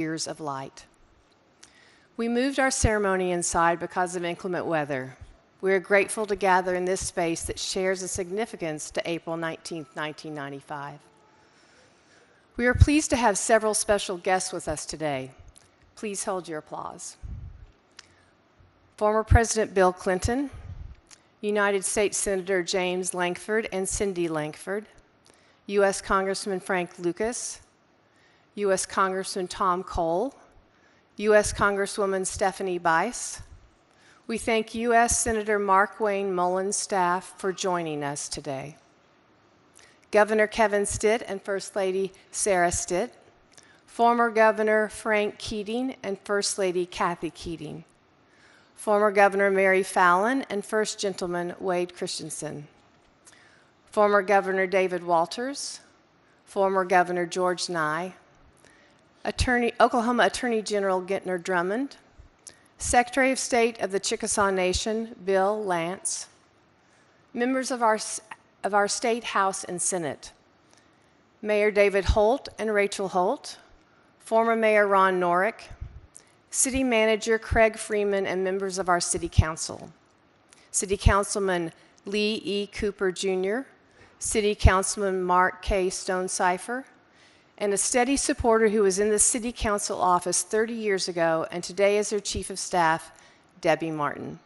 years of light. We moved our ceremony inside because of inclement weather. We are grateful to gather in this space that shares a significance to April 19, 1995. We are pleased to have several special guests with us today. Please hold your applause. Former President Bill Clinton, United States Senator James Lankford and Cindy Lankford, U.S. Congressman Frank Lucas, U.S. Congressman Tom Cole, U.S. Congresswoman Stephanie Bice. We thank U.S. Senator Mark Wayne Mullen's staff for joining us today. Governor Kevin Stitt and First Lady Sarah Stitt, former Governor Frank Keating and First Lady Kathy Keating, former Governor Mary Fallin and First Gentleman Wade Christensen, former Governor David Walters, former Governor George Nye, Oklahoma Attorney General Gentner Drummond, Secretary of State of the Chickasaw Nation Bill Lance, members of our State House and Senate, Mayor David Holt and Rachel Holt, former Mayor Ron Norick, City Manager Craig Freeman and members of our City Council, City Councilman Lee E. Cooper Jr., City Councilman Mark K. Stonecipher, and a steady supporter who was in the City Council office 30 years ago and today is their Chief of Staff, Debbie Martin.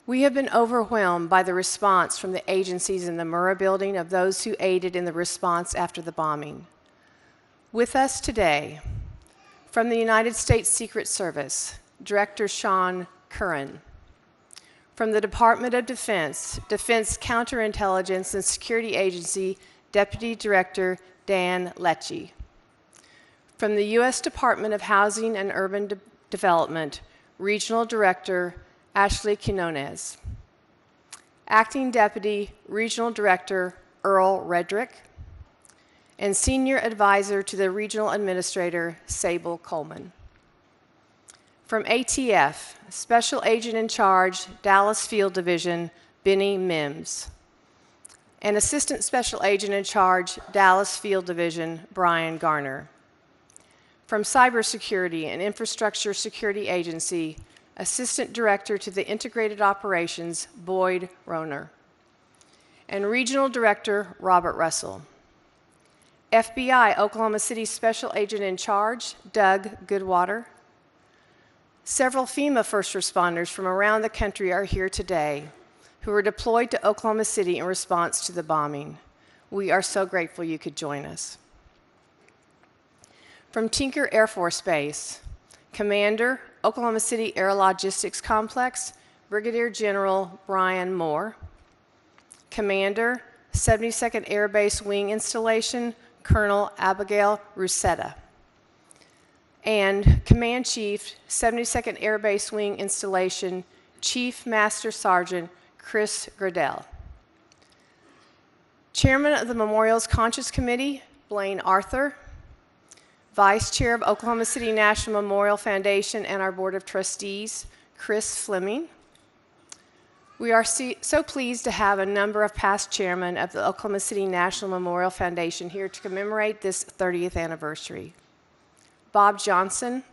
We have been overwhelmed by the response from the agencies in the Murrah Building of those who aided in the response after the bombing. With us today, from the United States Secret Service, Director Sean Curran. From the Department of Defense, Defense Counterintelligence and Security Agency, Deputy Director Dan Lecce. From the U.S. Department of Housing and Urban Development, Regional Director Ashley Quinones. Acting Deputy Regional Director Earl Redrick. And Senior Advisor to the Regional Administrator, Sable Coleman. From ATF, Special Agent in Charge, Dallas Field Division, Benny Mims. And Assistant Special Agent in Charge, Dallas Field Division, Brian Garner. From Cybersecurity and Infrastructure Security Agency, Assistant Director to the Integrated Operations, Boyd Rohner. And Regional Director, Robert Russell. FBI Oklahoma City Special Agent in Charge, Doug Goodwater. Several FEMA first responders from around the country are here today who were deployed to Oklahoma City in response to the bombing. We are so grateful you could join us. From Tinker Air Force Base, Commander, Oklahoma City Air Logistics Complex, Brigadier General Brian Moore. Commander, 72nd Air Base Wing Installation, Colonel Abigail Rusetta. And Command Chief, 72nd Air Base Wing Installation, Chief Master Sergeant Chris Gradell. Chairman of the Memorials Conscious Committee, Blaine Arthur. Vice Chair of Oklahoma City National Memorial Foundation and our Board of Trustees, Chris Fleming. We are so pleased to have a number of past chairmen of the Oklahoma City National Memorial Foundation here to commemorate this 30th anniversary. Bob Johnson,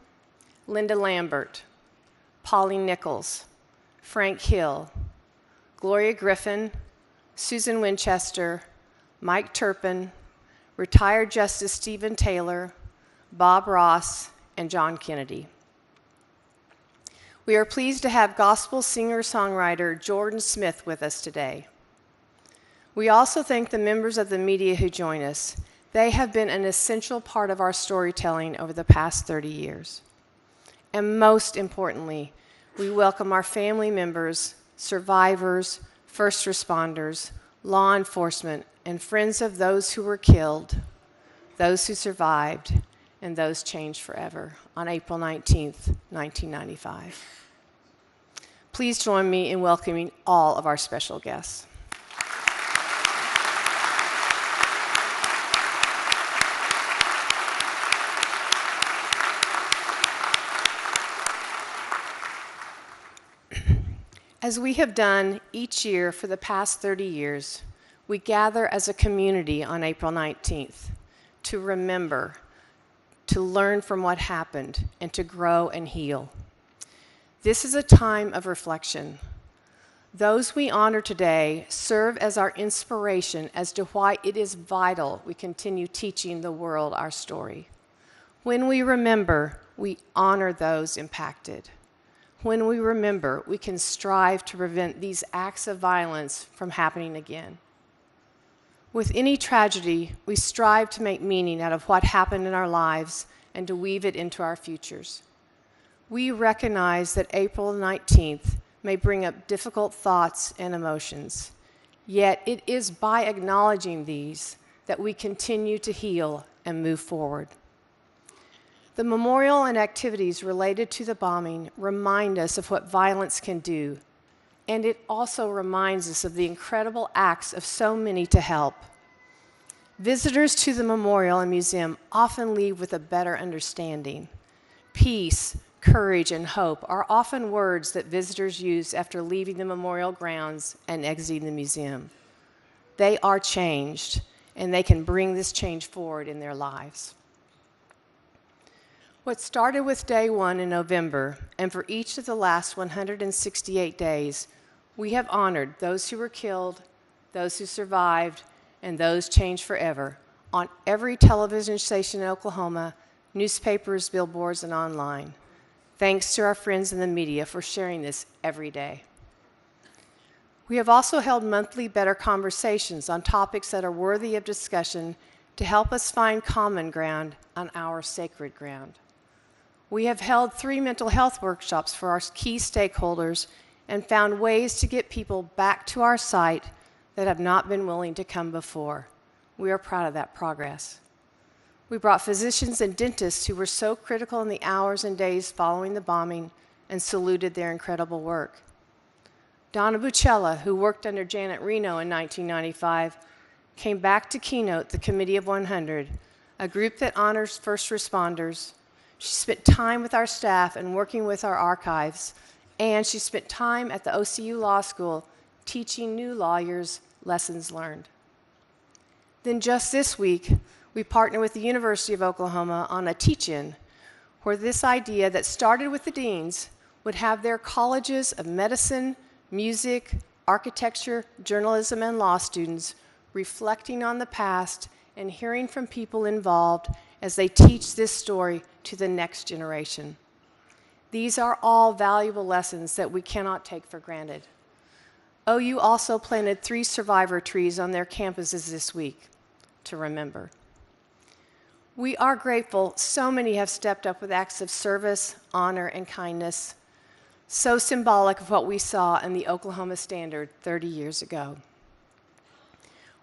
Linda Lambert, Pauline Nichols, Frank Hill, Gloria Griffin, Susan Winchester, Mike Turpin, retired Justice Stephen Taylor, Bob Ross, and John Kennedy. We are pleased to have gospel singer-songwriter Jordan Smith with us today. We also thank the members of the media who join us. They have been an essential part of our storytelling over the past 30 years. And most importantly, we welcome our family members, survivors, first responders, law enforcement, and friends of those who were killed, those who survived, and those changed forever on April 19th, 1995. Please join me in welcoming all of our special guests. As we have done each year for the past 30 years, we gather as a community on April 19th to remember to learn from what happened, and to grow and heal. This is a time of reflection. Those we honor today serve as our inspiration as to why it is vital we continue teaching the world our story. When we remember, we honor those impacted. When we remember, we can strive to prevent these acts of violence from happening again. With any tragedy, we strive to make meaning out of what happened in our lives and to weave it into our futures. We recognize that April 19th may bring up difficult thoughts and emotions, yet it is by acknowledging these that we continue to heal and move forward. The memorial and activities related to the bombing remind us of what violence can do, and it also reminds us of the incredible acts of so many to help. Visitors to the memorial and museum often leave with a better understanding. Peace, courage, and hope are often words that visitors use after leaving the memorial grounds and exiting the museum. They are changed, and they can bring this change forward in their lives. What started with day one in November, and for each of the last 168 days, we have honored those who were killed, those who survived, and those changed forever on every television station in Oklahoma, newspapers, billboards, and online. Thanks to our friends in the media for sharing this every day. We have also held monthly Better Conversations on topics that are worthy of discussion to help us find common ground on our sacred ground. We have held 3 mental health workshops for our key stakeholders and found ways to get people back to our site that have not been willing to come before. We are proud of that progress. We brought physicians and dentists who were so critical in the hours and days following the bombing and saluted their incredible work. Donna Bucella, who worked under Janet Reno in 1995, came back to Keynote, the Committee of 100, a group that honors first responders. She spent time with our staff and working with our archives, and she spent time at the OCU Law School teaching new lawyers lessons learned. Then just this week, we partnered with the University of Oklahoma on a teach-in where this idea that started with the deans would have their colleges of medicine, music, architecture, journalism, and law students reflecting on the past and hearing from people involved as they teach this story to the next generation. These are all valuable lessons that we cannot take for granted. OU also planted 3 survivor trees on their campuses this week to remember. We are grateful so many have stepped up with acts of service, honor, and kindness, so symbolic of what we saw in the Oklahoma Standard 30 years ago.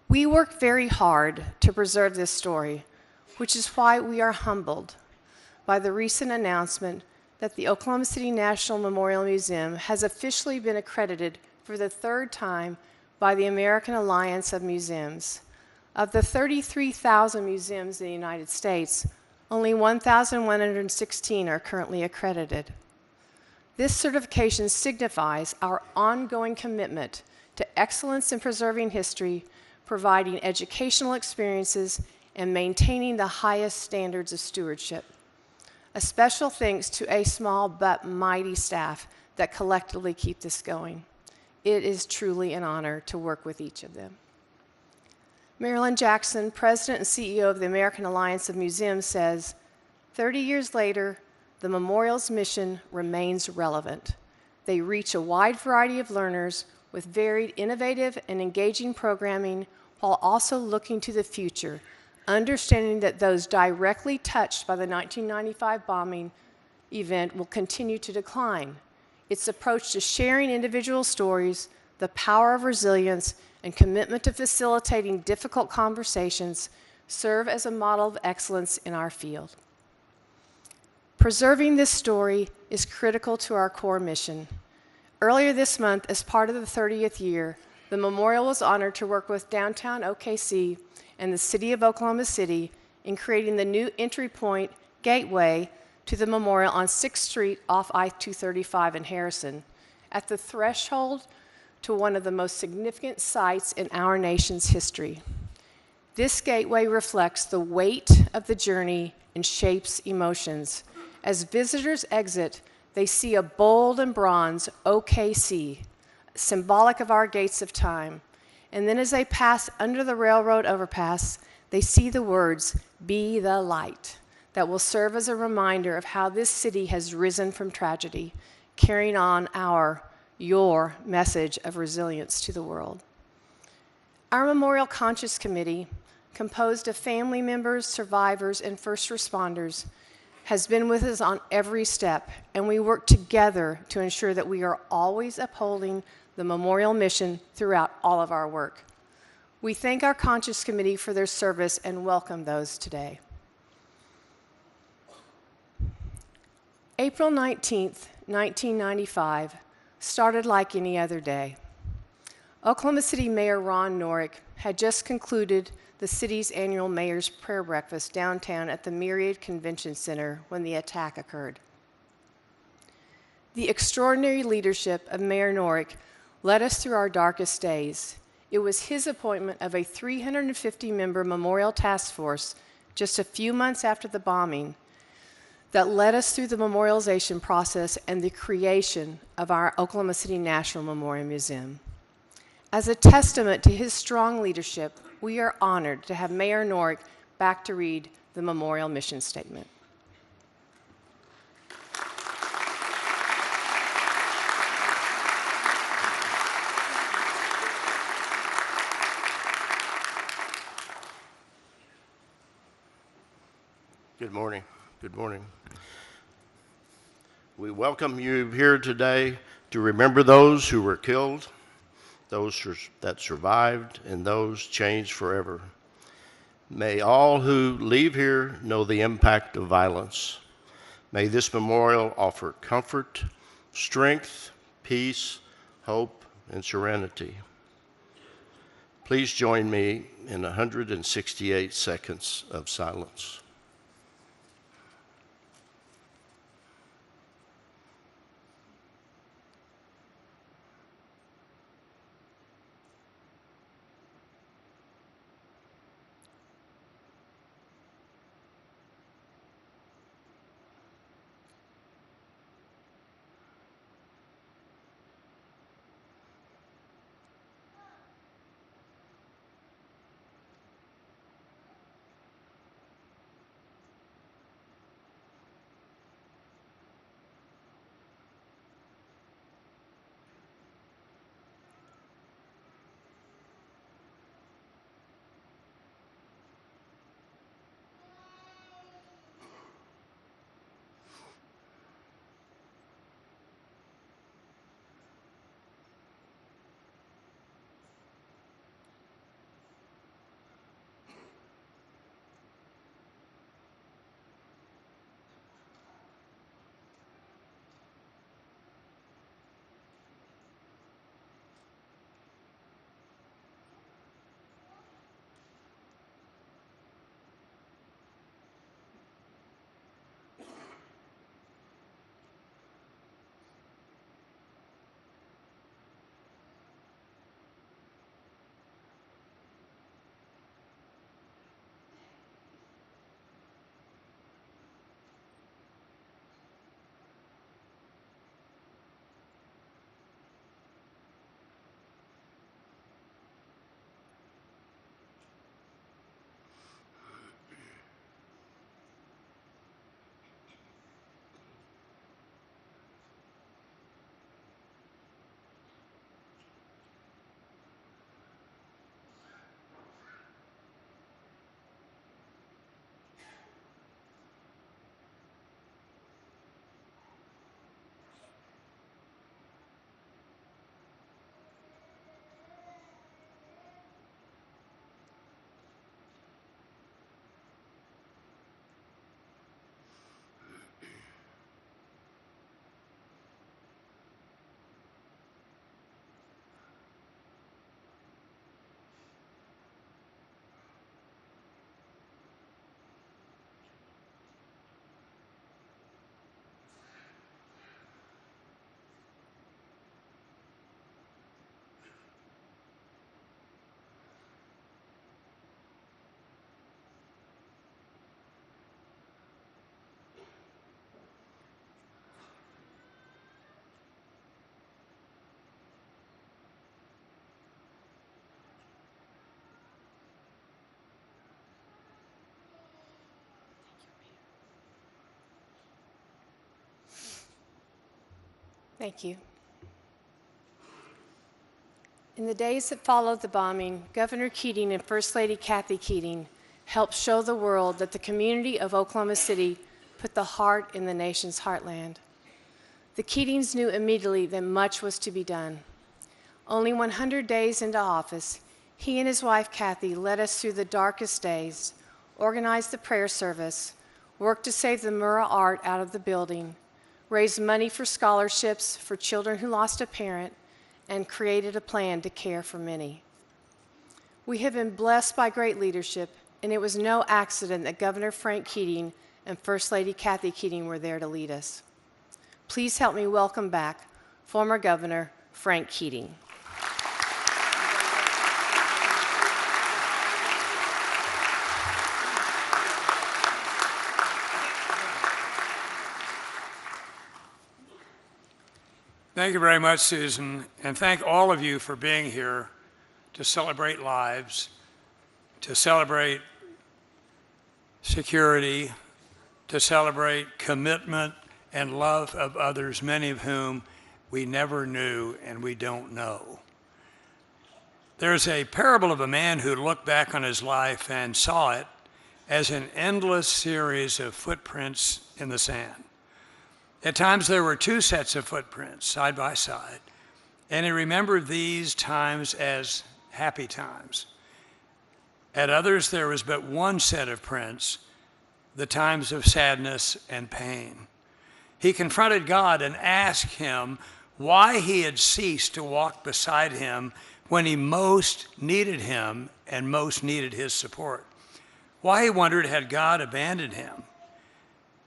We worked very hard to preserve this story, which is why we are humbled by the recent announcement that the Oklahoma City National Memorial Museum has officially been accredited for the 3rd time by the American Alliance of Museums. Of the 33,000 museums in the United States, only 1,116 are currently accredited. This certification signifies our ongoing commitment to excellence in preserving history, providing educational experiences, and maintaining the highest standards of stewardship. A special thanks to a small but mighty staff that collectively keep this going. It is truly an honor to work with each of them. Marilyn Jackson, President and CEO of the American Alliance of Museums, says, 30 years later, the memorial's mission remains relevant. They reach a wide variety of learners with varied, innovative, and engaging programming while also looking to the future, understanding that those directly touched by the 1995 bombing event will continue to decline. Its approach to sharing individual stories, the power of resilience, and commitment to facilitating difficult conversations serve as a model of excellence in our field. Preserving this story is critical to our core mission. Earlier this month, as part of the 30th year, the memorial was honored to work with downtown OKC and the City of Oklahoma City in creating the new entry point gateway to the memorial on 6th Street off I-235 in Harrison, at the threshold to one of the most significant sites in our nation's history. This gateway reflects the weight of the journey and shapes emotions. As visitors exit, they see a bold and bronze OKC, symbolic of our gates of time. And then as they pass under the railroad overpass, they see the words, "Be the light," that will serve as a reminder of how this city has risen from tragedy, carrying on your message of resilience to the world. Our Memorial Conscious Committee, composed of family members, survivors, and first responders, has been with us on every step, and we work together to ensure that we are always upholding the memorial mission throughout all of our work. We thank our Conscious Committee for their service and welcome those today. April 19th, 1995 started like any other day. Oklahoma City Mayor Ron Norick had just concluded the city's annual Mayor's Prayer Breakfast downtown at the Myriad Convention Center when the attack occurred. The extraordinary leadership of Mayor Norick led us through our darkest days. It was his appointment of a 350-member memorial task force just a few months after the bombing that led us through the memorialization process and the creation of our Oklahoma City National Memorial Museum. As a testament to his strong leadership, we are honored to have Mayor Norick back to read the memorial mission statement. Good morning. Good morning. We welcome you here today to remember those who were killed, those that survived, and those changed forever. May all who leave here know the impact of violence. May this memorial offer comfort, strength, peace, hope, and serenity. Please join me in 168 seconds of silence. Thank you. In the days that followed the bombing, Governor Keating and First Lady Kathy Keating helped show the world that the community of Oklahoma City put the heart in the nation's heartland. The Keatings knew immediately that much was to be done. Only 100 days into office, he and his wife Kathy led us through the darkest days, organized the prayer service, worked to save the Murrah art out of the building, raised money for scholarships for children who lost a parent, and created a plan to care for many. We have been blessed by great leadership, and it was no accident that Governor Frank Keating and First Lady Kathy Keating were there to lead us. Please help me welcome back former Governor Frank Keating. Thank you very much, Susan, and thank all of you for being here to celebrate lives, to celebrate security, to celebrate commitment and love of others, many of whom we never knew and we don't know. There's a parable of a man who looked back on his life and saw it as an endless series of footprints in the sand. At times there were two sets of footprints side by side, and he remembered these times as happy times. At others there was but one set of prints, the times of sadness and pain. He confronted God and asked him why he had ceased to walk beside him when he most needed him and most needed his support. Why, he wondered, had God abandoned him?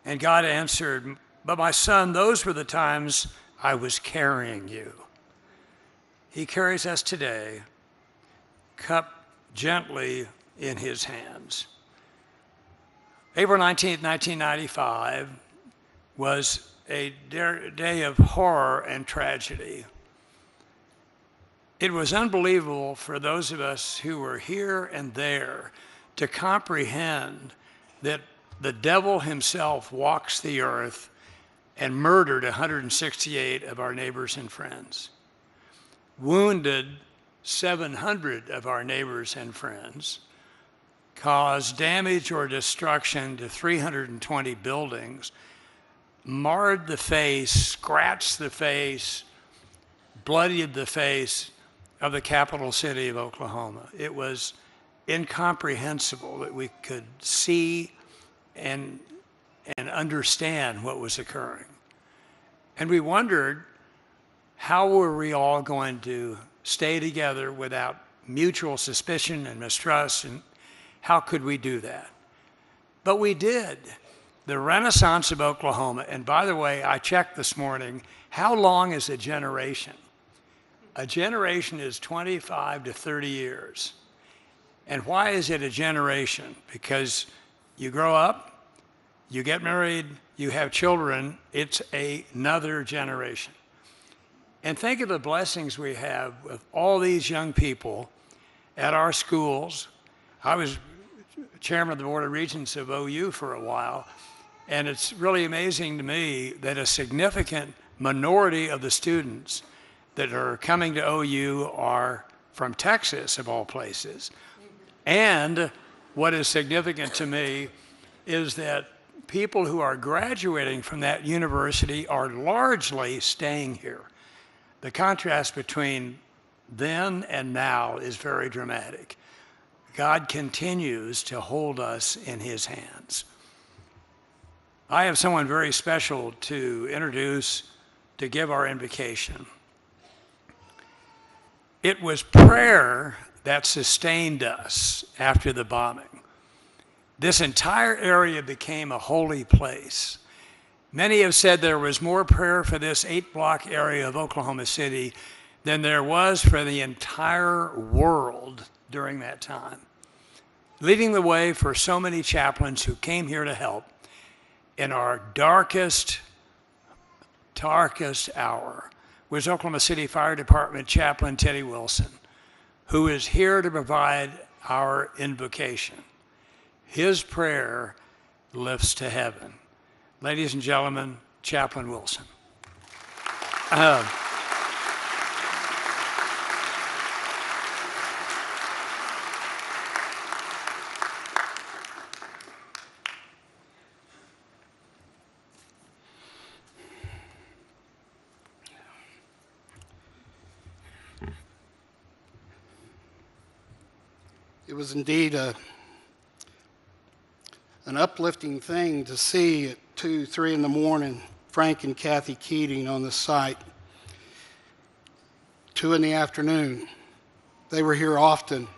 And God answered, "But my son, those were the times I was carrying you." He carries us today, cup gently in his hands. April 19th, 1995 was a day of horror and tragedy. It was unbelievable for those of us who were here and there to comprehend that the devil himself walks the earth and murdered 168 of our neighbors and friends, wounded 700 of our neighbors and friends, caused damage or destruction to 320 buildings, marred the face, scratched the face, bloodied the face of the capital city of Oklahoma. It was incomprehensible that we could see and understand what was occurring. And we wondered, how were we all going to stay together without mutual suspicion and mistrust, and how could we do that? But we did. The Renaissance of Oklahoma, and by the way, I checked this morning, how long is a generation? A generation is 25 to 30 years. And why is it a generation? Because you grow up, you get married, you have children, it's another generation. And think of the blessings we have with all these young people at our schools. I was chairman of the Board of Regents of OU for a while, and it's really amazing to me that a significant minority of the students that are coming to OU are from Texas, of all places. And what is significant to me is that people who are graduating from that university are largely staying here. The contrast between then and now is very dramatic. God continues to hold us in his hands. I have someone very special to introduce to give our invocation. It was prayer that sustained us after the bombing. This entire area became a holy place. Many have said there was more prayer for this 8-block area of Oklahoma City than there was for the entire world during that time. Leading the way for so many chaplains who came here to help in our darkest hour was Oklahoma City Fire Department Chaplain Teddy Wilson, who is here to provide our invocation. His prayer lifts to heaven. Ladies and gentlemen, Chaplain Wilson. It was indeed an uplifting thing to see at 2, 3 in the morning Frank and Kathy Keating on the site. 2 in the afternoon. They were here often,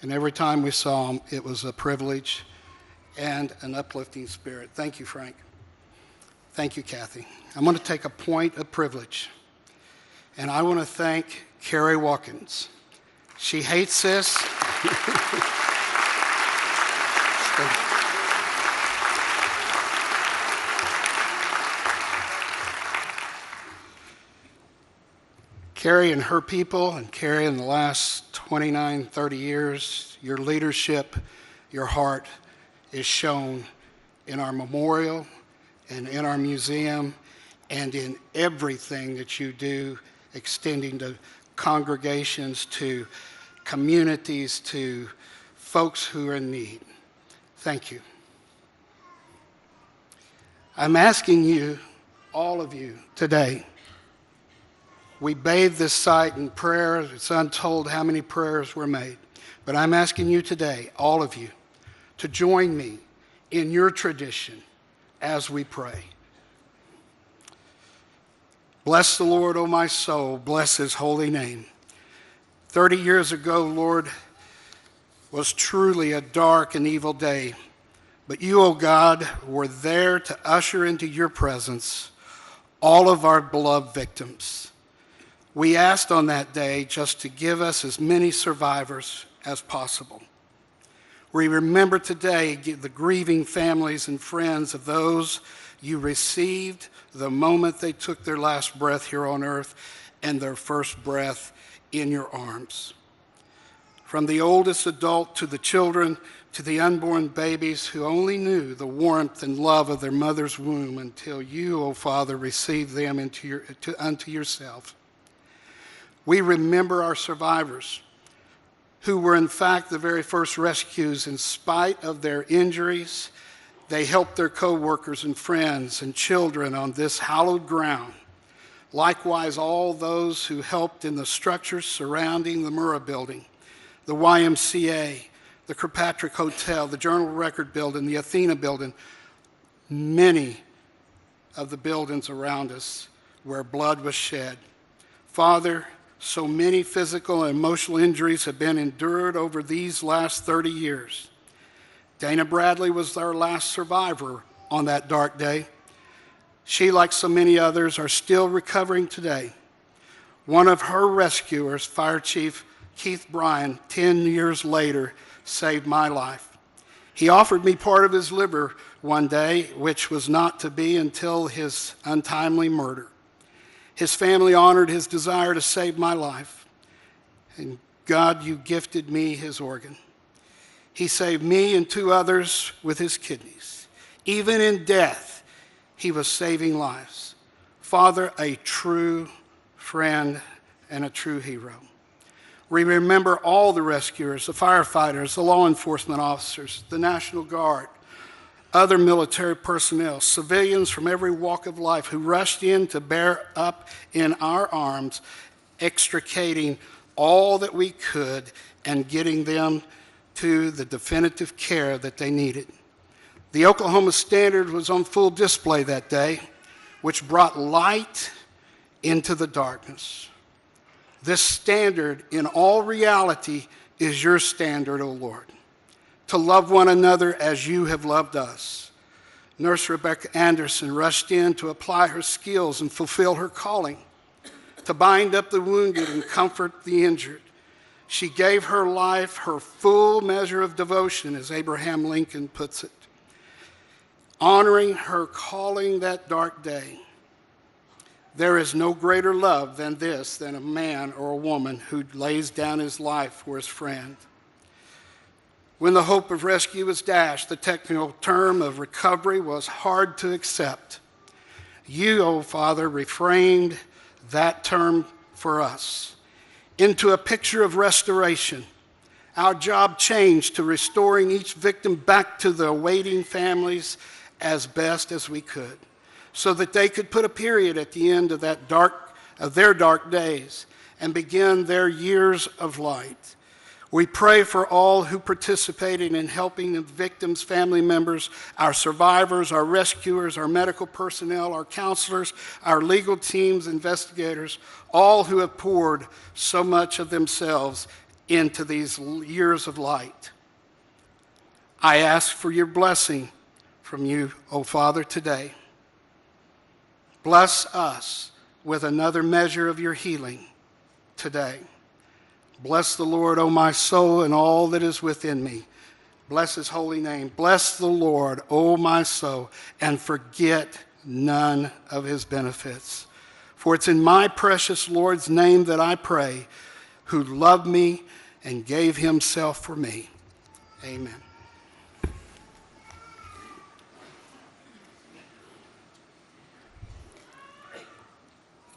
and every time we saw them, it was a privilege and an uplifting spirit. Thank you, Frank. Thank you, Kathy. I'm going to take a point of privilege, and I want to thank Carrie Watkins. She hates this. Carrie and her people, and Carrie in the last 29, 30 years, your leadership, your heart is shown in our memorial and in our museum and in everything that you do, extending to congregations, to communities, to folks who are in need. Thank you. I'm asking you, all of you, today, we bathe this site in prayer. It's untold how many prayers were made. But I'm asking you today, all of you, to join me in your tradition as we pray. Bless the Lord, O my soul. Bless his holy name. 30 years ago, Lord, was truly a dark and evil day. But you, O God, were there to usher into your presence all of our beloved victims. We asked on that day just to give us as many survivors as possible. We remember today the grieving families and friends of those you received the moment they took their last breath here on earth and their first breath in your arms. From the oldest adult to the children to the unborn babies who only knew the warmth and love of their mother's womb until you, O Father, received them unto yourself. We remember our survivors who were in fact the very first rescues. In spite of their injuries, they helped their co-workers and friends and children on this hallowed ground. Likewise, all those who helped in the structures surrounding the Murrah Building, the YMCA, the Kirkpatrick Hotel, the Journal Record Building, the Athena Building, many of the buildings around us where blood was shed. Father, so many physical and emotional injuries have been endured over these last 30 years. Dana Bradley was our last survivor on that dark day. She, like so many others, are still recovering today. One of her rescuers, Fire Chief Keith Bryan, 10 years later, saved my life. He offered me part of his liver one day, which was not to be until his untimely murder. His family honored his desire to save my life. And God, you gifted me his organ. He saved me and 2 others with his kidneys. Even in death, he was saving lives. Father, a true friend and a true hero. We remember all the rescuers, the firefighters, the law enforcement officers, the National Guard, other military personnel, civilians from every walk of life who rushed in to bear up in our arms, extricating all that we could and getting them to the definitive care that they needed. The Oklahoma Standard was on full display that day, which brought light into the darkness. This standard, in all reality, is your standard, O Lord. To love one another as you have loved us. Nurse Rebecca Anderson rushed in to apply her skills and fulfill her calling, to bind up the wounded and comfort the injured. She gave her life her full measure of devotion, as Abraham Lincoln puts it, honoring her calling that dark day. There is no greater love than this, than a man or a woman who lays down his life for his friend. When the hope of rescue was dashed, the technical term of recovery was hard to accept. You, O Father, refrained that term for us into a picture of restoration. Our job changed to restoring each victim back to the awaiting families as best as we could, so that they could put a period at the end of their dark days and begin their years of light. We pray for all who participated in helping the victims' family members, our survivors, our rescuers, our medical personnel, our counselors, our legal teams, investigators, all who have poured so much of themselves into these years of light. I ask for your blessing from you, O Father, today. Bless us with another measure of your healing today. Bless the Lord, O my soul, and all that is within me. Bless his holy name. Bless the Lord, O my soul, and forget none of his benefits. For it's in my precious Lord's name that I pray, who loved me and gave himself for me. Amen.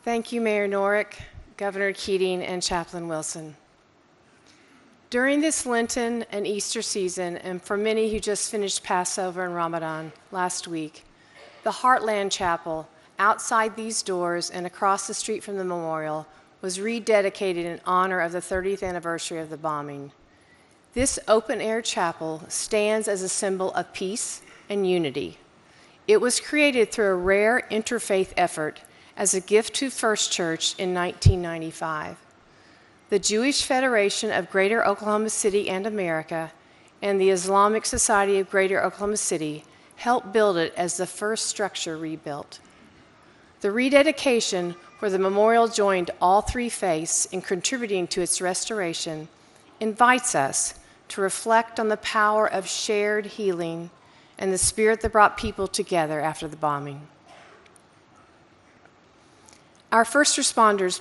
Thank you, Mayor Norick, Governor Keating, and Chaplain Wilson. During this Lenten and Easter season, and for many who just finished Passover and Ramadan last week, the Heartland Chapel outside these doors and across the street from the memorial was rededicated in honor of the 30th anniversary of the bombing. This open-air chapel stands as a symbol of peace and unity. It was created through a rare interfaith effort as a gift to First Church in 1995. The Jewish Federation of Greater Oklahoma City and America and the Islamic Society of Greater Oklahoma City helped build it as the first structure rebuilt. The rededication, where the memorial joined all three faiths in contributing to its restoration, invites us to reflect on the power of shared healing and the spirit that brought people together after the bombing. Our first responders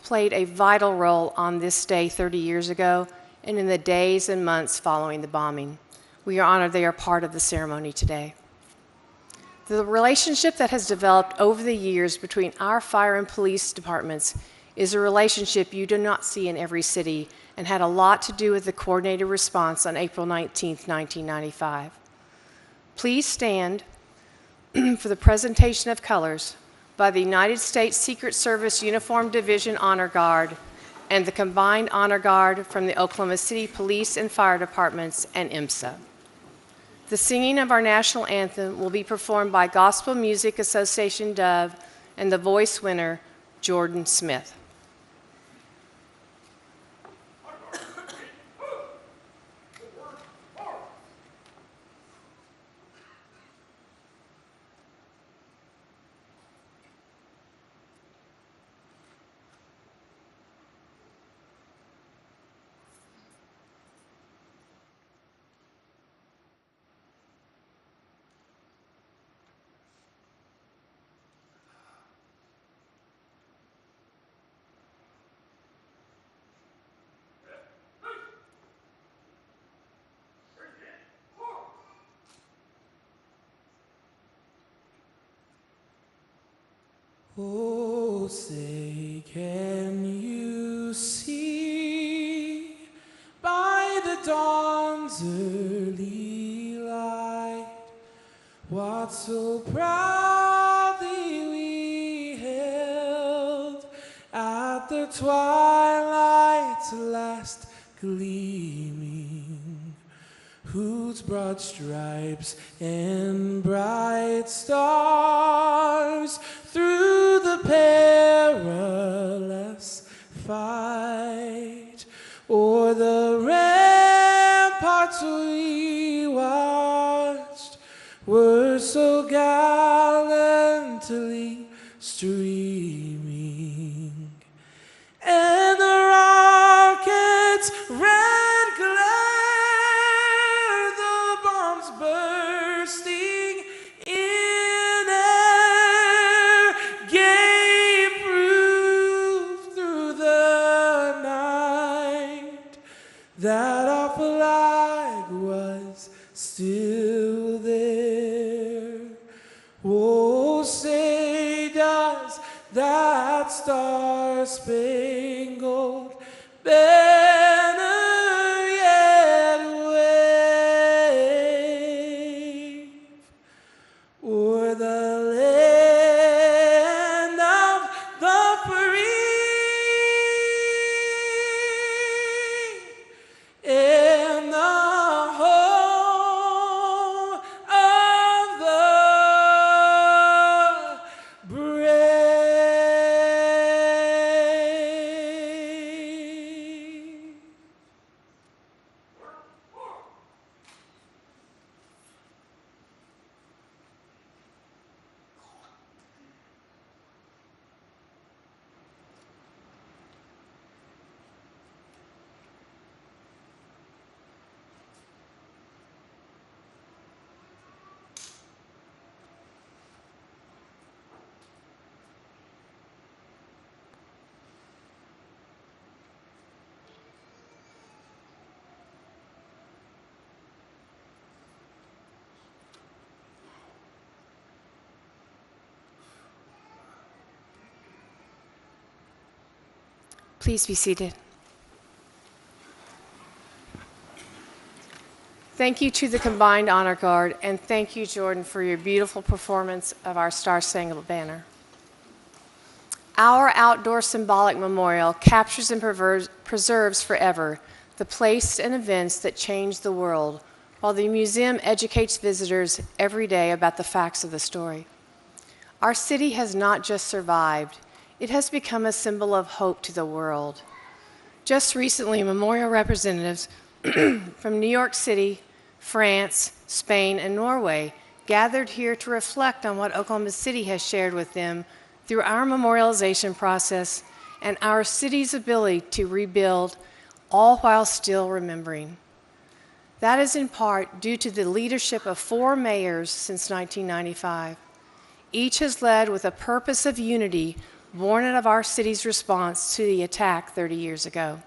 played a vital role on this day 30 years ago and in the days and months following the bombing. We are honored they are part of the ceremony today. The relationship that has developed over the years between our fire and police departments is a relationship you do not see in every city and had a lot to do with the coordinated response on April 19, 1995. Please stand for the presentation of colors by the United States Secret Service Uniform Division Honor Guard and the Combined Honor Guard from the Oklahoma City Police and Fire Departments and IMSA. The singing of our national anthem will be performed by Gospel Music Association Dove and the voice winner, Jordan Smith. Oh, say, can you see by the dawn's early light what so proudly we hailed at the twilight's last gleaming, whose broad stripes and bright stars through the perilous fight o'er the ramparts we watched were so gallantly streaming, and the rockets' red glare, the bombs bursting in air, gave proof through the night that our flag was still there. Oh, say does that star-spangled banner yet wave o'er the land of the free and the home of the brave. Please be seated. Thank you to the Combined Honor Guard, and thank you, Jordan, for your beautiful performance of our Star-Spangled Banner. Our outdoor symbolic memorial captures and preserves forever the place and events that changed the world, while the museum educates visitors every day about the facts of the story. Our city has not just survived, it has become a symbol of hope to the world. Just recently, memorial representatives from New York City, France, Spain, and Norway gathered here to reflect on what Oklahoma City has shared with them through our memorialization process and our city's ability to rebuild, all while still remembering. That is in part due to the leadership of 4 mayors since 1995. Each has led with a purpose of unity born out of our city's response to the attack 30 years ago.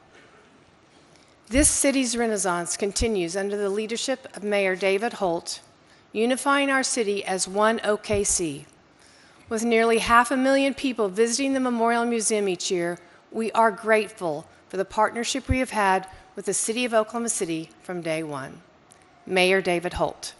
This city's renaissance continues under the leadership of Mayor David Holt, unifying our city as one OKC. With nearly 500,000 people visiting the Memorial Museum each year, we are grateful for the partnership we have had with the City of Oklahoma City from day one. Mayor David Holt.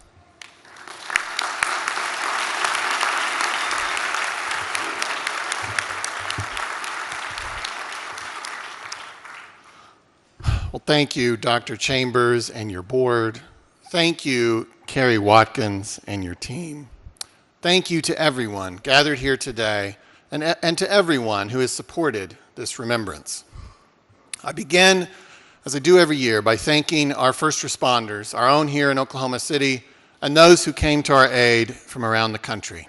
Well, thank you, Dr. Chambers and your board. Thank you, Carrie Watkins and your team. Thank you to everyone gathered here today and to everyone who has supported this remembrance. I begin, as I do every year, by thanking our first responders, our own here in Oklahoma City, and those who came to our aid from around the country.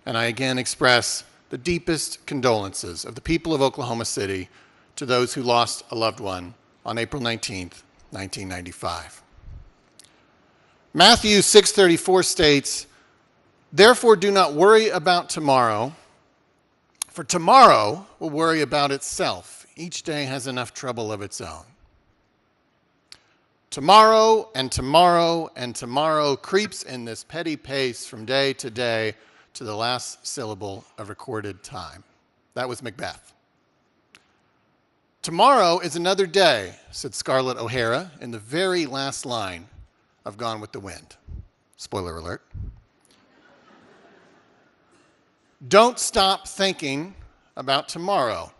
And I again express the deepest condolences of the people of Oklahoma City to those who lost a loved one on April 19th, 1995. Matthew 6:34 states, "Therefore do not worry about tomorrow, for tomorrow will worry about itself. Each day has enough trouble of its own." Tomorrow and tomorrow and tomorrow creeps in this petty pace from day to day to the last syllable of recorded time. That was Macbeth. "Tomorrow is another day," said Scarlett O'Hara in the very last line of Gone with the Wind. Spoiler alert. "Don't stop thinking about tomorrow,"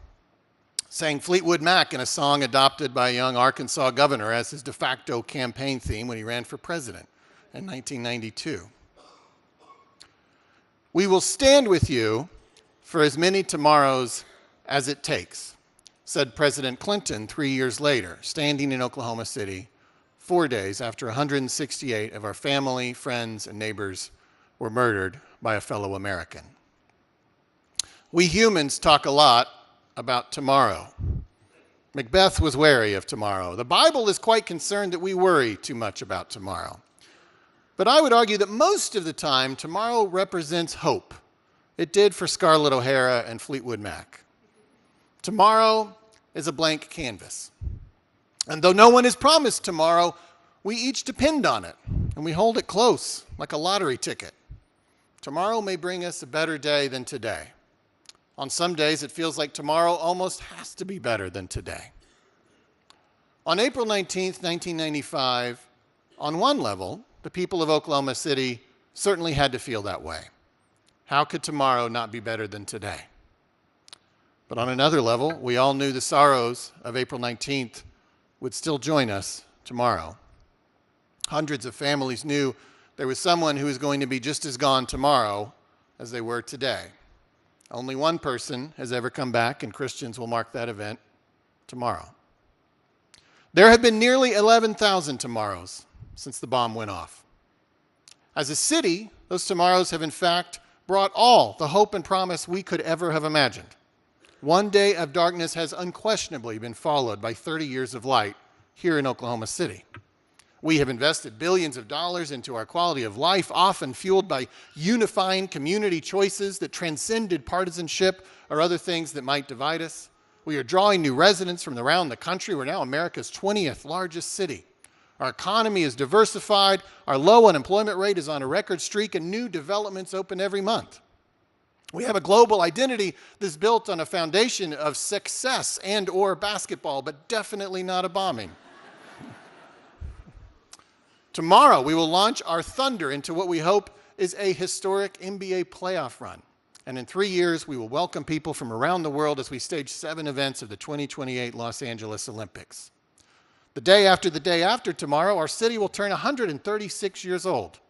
sang Fleetwood Mac in a song adopted by a young Arkansas governor as his de facto campaign theme when he ran for president in 1992. "We will stand with you for as many tomorrows as it takes," said President Clinton 3 years later, standing in Oklahoma City 4 days after 168 of our family, friends, and neighbors were murdered by a fellow American. We humans talk a lot about tomorrow. Macbeth was wary of tomorrow. The Bible is quite concerned that we worry too much about tomorrow. But I would argue that most of the time, tomorrow represents hope. It did for Scarlett O'Hara and Fleetwood Mac. Tomorrow is a blank canvas. And though no one is promised tomorrow, we each depend on it, and we hold it close, like a lottery ticket. Tomorrow may bring us a better day than today. On some days, it feels like tomorrow almost has to be better than today. On April 19th, 1995, on one level, the people of Oklahoma City certainly had to feel that way. How could tomorrow not be better than today? But on another level, we all knew the sorrows of April 19th would still join us tomorrow. Hundreds of families knew there was someone who was going to be just as gone tomorrow as they were today. Only one person has ever come back, and Christians will mark that event tomorrow. There have been nearly 11,000 tomorrows since the bomb went off. As a city, those tomorrows have in fact brought all the hope and promise we could ever have imagined. One day of darkness has unquestionably been followed by 30 years of light here in Oklahoma City. We have invested billions of dollars into our quality of life, often fueled by unifying community choices that transcended partisanship or other things that might divide us. We are drawing new residents from around the country. We're now America's 20th largest city. Our economy is diversified, our low unemployment rate is on a record streak, and new developments open every month. We have a global identity that's built on a foundation of success and or basketball, but definitely not a bombing. Tomorrow, we will launch our thunder into what we hope is a historic NBA playoff run. And in 3 years, we will welcome people from around the world as we stage 7 events of the 2028 Los Angeles Olympics. The day after tomorrow, our city will turn 136 years old.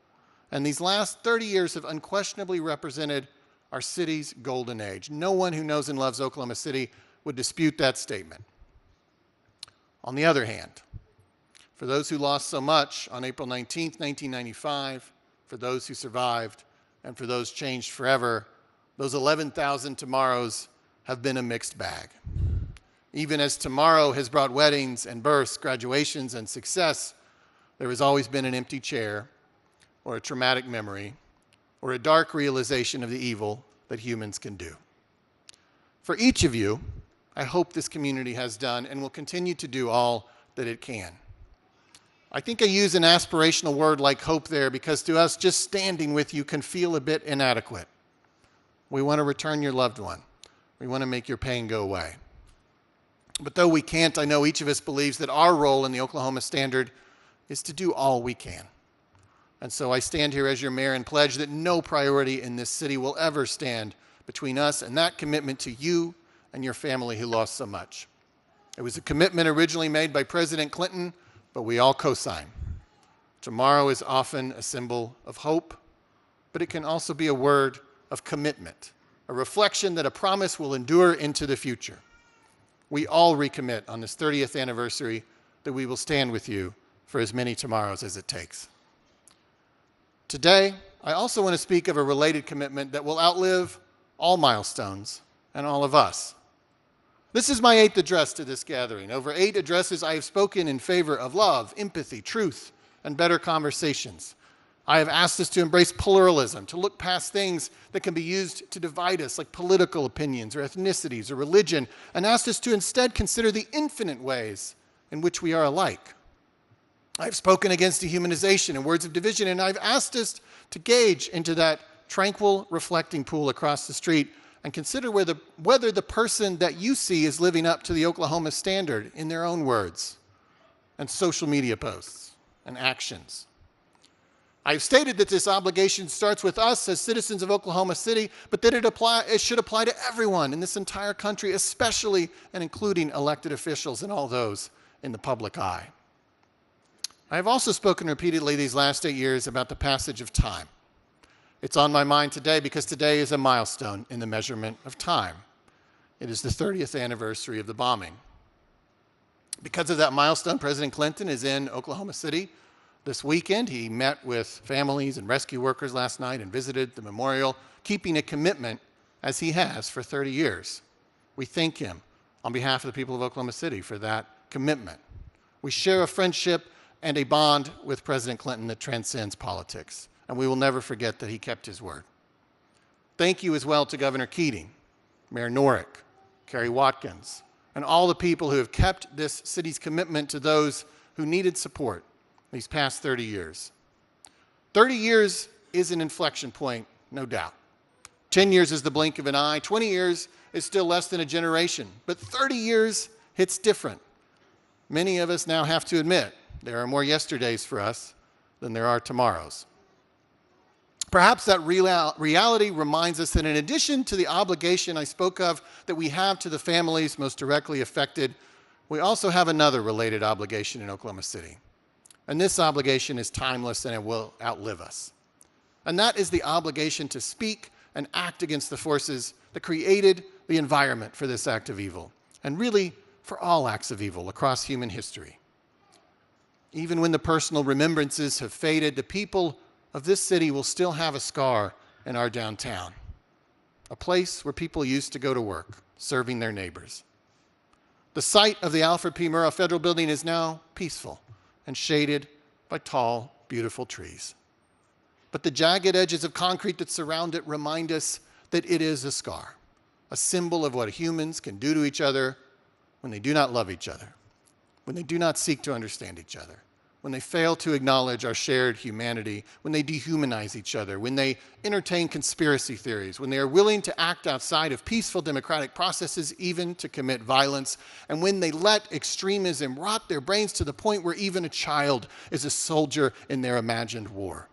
And these last 30 years have unquestionably represented our city's golden age. No one who knows and loves Oklahoma City would dispute that statement. On the other hand, for those who lost so much on April 19th, 1995, for those who survived, and for those changed forever, those 11,000 tomorrows have been a mixed bag. Even as tomorrow has brought weddings and births, graduations and success, there has always been an empty chair, or a traumatic memory, or a dark realization of the evil that humans can do. For each of you, I hope this community has done and will continue to do all that it can. I think I use an aspirational word like hope there because to us, just standing with you can feel a bit inadequate. We want to return your loved one. We want to make your pain go away. But though we can't, I know each of us believes that our role in the Oklahoma Standard is to do all we can. And so I stand here as your mayor and pledge that no priority in this city will ever stand between us and that commitment to you and your family who lost so much. It was a commitment originally made by President Clinton, but we all co-sign. Tomorrow is often a symbol of hope, but it can also be a word of commitment, a reflection that a promise will endure into the future. We all recommit on this 30th anniversary that we will stand with you for as many tomorrows as it takes. Today, I also want to speak of a related commitment that will outlive all milestones and all of us. This is my 8th address to this gathering. Over 8 addresses, I have spoken in favor of love, empathy, truth, and better conversations. I have asked us to embrace pluralism, to look past things that can be used to divide us, like political opinions or ethnicities or religion, and asked us to instead consider the infinite ways in which we are alike. I've spoken against dehumanization and words of division, and I've asked us to gauge into that tranquil, reflecting pool across the street and consider whether the person that you see is living up to the Oklahoma Standard in their own words and social media posts and actions. I've stated that this obligation starts with us as citizens of Oklahoma City, but that it should apply to everyone in this entire country, especially and including elected officials and all those in the public eye. I have also spoken repeatedly these last 8 years about the passage of time. It's on my mind today because today is a milestone in the measurement of time. It is the 30th anniversary of the bombing. Because of that milestone, President Clinton is in Oklahoma City this weekend. He met with families and rescue workers last night and visited the memorial, keeping a commitment as he has for 30 years. We thank him on behalf of the people of Oklahoma City for that commitment. We share a friendship and a bond with President Clinton that transcends politics, and we will never forget that he kept his word. Thank you as well to Governor Keating, Mayor Norick, Kerry Watkins, and all the people who have kept this city's commitment to those who needed support these past 30 years. 30 years is an inflection point, no doubt. 10 years is the blink of an eye. 20 years is still less than a generation. But 30 years hits different. Many of us now have to admit there are more yesterdays for us than there are tomorrows. Perhaps that reality reminds us that in addition to the obligation I spoke of that we have to the families most directly affected, we also have another related obligation in Oklahoma City. And this obligation is timeless and it will outlive us. And that is the obligation to speak and act against the forces that created the environment for this act of evil, and really for all acts of evil across human history. Even when the personal remembrances have faded, the people of this city will still have a scar in our downtown, a place where people used to go to work, serving their neighbors. The site of the Alfred P. Murrah Federal Building is now peaceful and shaded by tall, beautiful trees. But the jagged edges of concrete that surround it remind us that it is a scar, a symbol of what humans can do to each other when they do not love each other, when they do not seek to understand each other, when they fail to acknowledge our shared humanity, when they dehumanize each other, when they entertain conspiracy theories, when they are willing to act outside of peaceful democratic processes, even to commit violence, and when they let extremism rot their brains to the point where even a child is a soldier in their imagined war.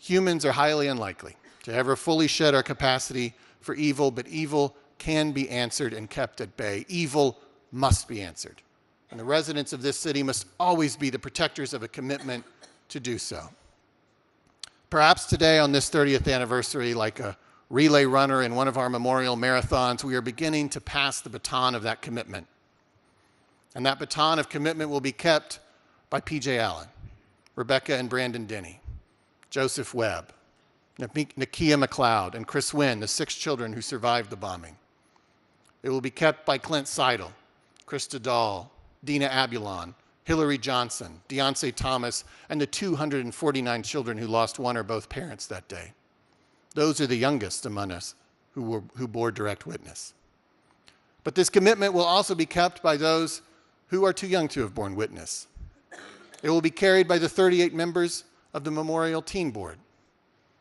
Humans are highly unlikely to ever fully shed our capacity for evil, but evil can be answered and kept at bay. Evil must be answered. And the residents of this city must always be the protectors of a commitment to do so. Perhaps today on this 30th anniversary, like a relay runner in one of our memorial marathons, we are beginning to pass the baton of that commitment. And that baton of commitment will be kept by P.J. Allen, Rebecca and Brandon Denny, Joseph Webb, Nakia McLeod, and Chris Wynn, the 6 children who survived the bombing. It will be kept by Clint Seidel, Krista Dahl, Dina Abulon, Hillary Johnson, Deontay Thomas, and the 249 children who lost one or both parents that day. Those are the youngest among us who bore direct witness. But this commitment will also be kept by those who are too young to have borne witness. It will be carried by the 38 members of the Memorial Teen Board.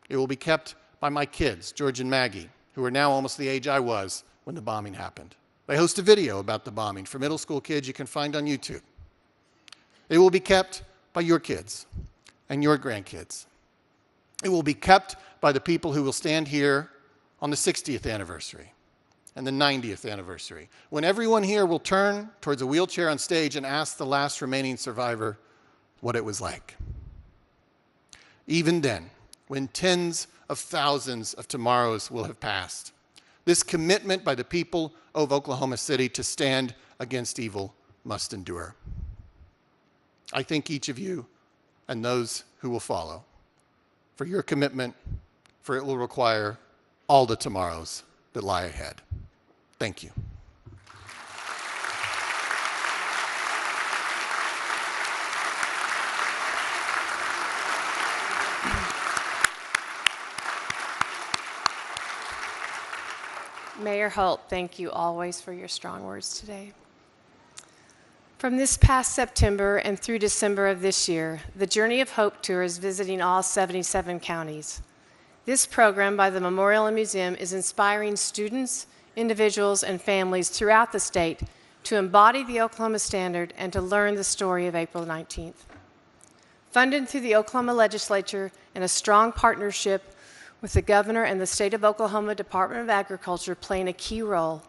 It will be kept by my kids, George and Maggie, who are now almost the age I was when the bombing happened. They host a video about the bombing for middle school kids you can find on YouTube. It will be kept by your kids and your grandkids. It will be kept by the people who will stand here on the 60th anniversary and the 90th anniversary, when everyone here will turn towards a wheelchair on stage and ask the last remaining survivor what it was like. Even then, when tens of thousands of tomorrows will have passed, this commitment by the people of Oklahoma City to stand against evil must endure. I thank each of you and those who will follow for your commitment, for it will require all the tomorrows that lie ahead. Thank you. Mayor Holt, thank you always for your strong words today. From this past September and through December of this year, the Journey of Hope Tour is visiting all 77 counties. This program by the Memorial and Museum is inspiring students, individuals, and families throughout the state to embody the Oklahoma Standard and to learn the story of April 19th. Funded through the Oklahoma Legislature and a strong partnership with the Governor and the State of Oklahoma Department of Agriculture playing a key role,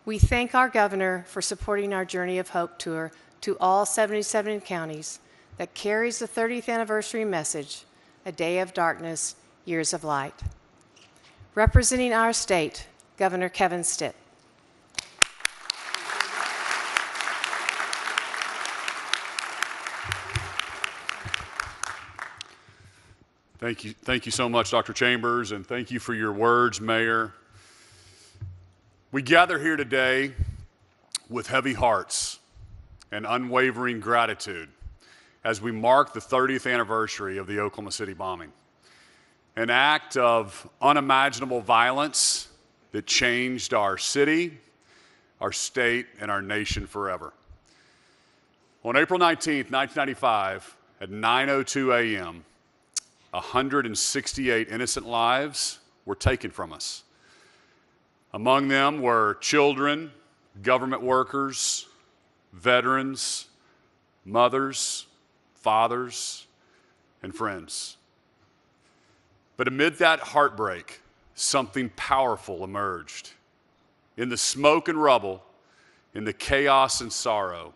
we thank our Governor for supporting our Journey of Hope Tour to all 77 counties that carries the 30th anniversary message, a day of darkness, years of light. Representing our state, Governor Kevin Stitt. Thank you so much, Dr. Chambers, and thank you for your words, Mayor. We gather here today with heavy hearts and unwavering gratitude as we mark the 30th anniversary of the Oklahoma City bombing, an act of unimaginable violence that changed our city, our state, and our nation forever. On April 19th, 1995, at 9:02 a.m., 168 innocent lives were taken from us. Among them were children, government workers, veterans, mothers, fathers, and friends. But amid that heartbreak, something powerful emerged. In the smoke and rubble, in the chaos and sorrow,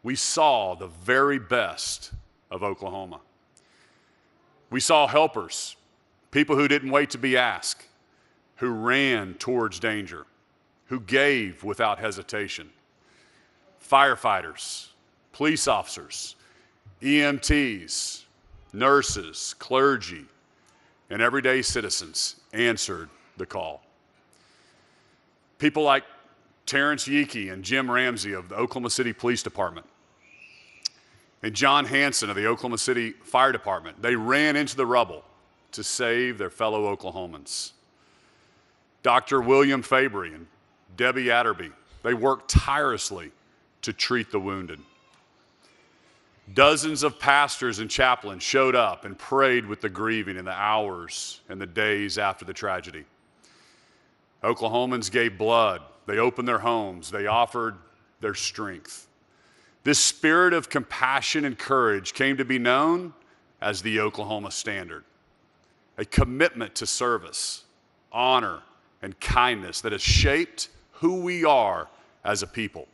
we saw the very best of Oklahoma. We saw helpers, people who didn't wait to be asked, who ran towards danger, who gave without hesitation. Firefighters, police officers, EMTs, nurses, clergy, and everyday citizens answered the call. People like Terrence Yeekey and Jim Ramsey of the Oklahoma City Police Department and John Hanson of the Oklahoma City Fire Department, they ran into the rubble to save their fellow Oklahomans. Dr. William Fabry and Debbie Atterby, they worked tirelessly to treat the wounded. Dozens of pastors and chaplains showed up and prayed with the grieving in the hours and the days after the tragedy. Oklahomans gave blood. They opened their homes. They offered their strength. This spirit of compassion and courage came to be known as the Oklahoma Standard, a commitment to service, honor, and kindness that has shaped who we are as a people.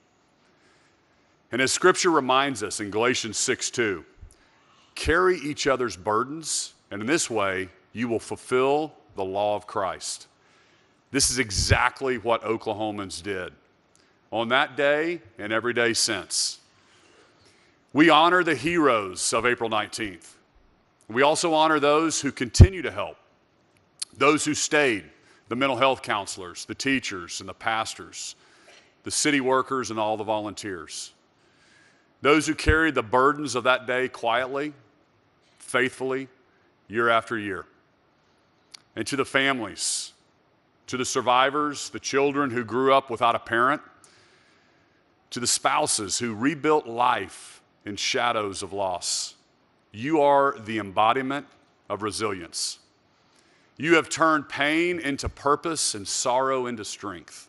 And as Scripture reminds us in Galatians 6:2, carry each other's burdens, and in this way you will fulfill the law of Christ. This is exactly what Oklahomans did on that day and every day since. We honor the heroes of April 19th. We also honor those who continue to help, those who stayed, the mental health counselors, the teachers and the pastors, the city workers and all the volunteers, those who carried the burdens of that day quietly, faithfully, year after year. And to the families, to the survivors, the children who grew up without a parent, to the spouses who rebuilt life in shadows of loss, you are the embodiment of resilience. You have turned pain into purpose and sorrow into strength.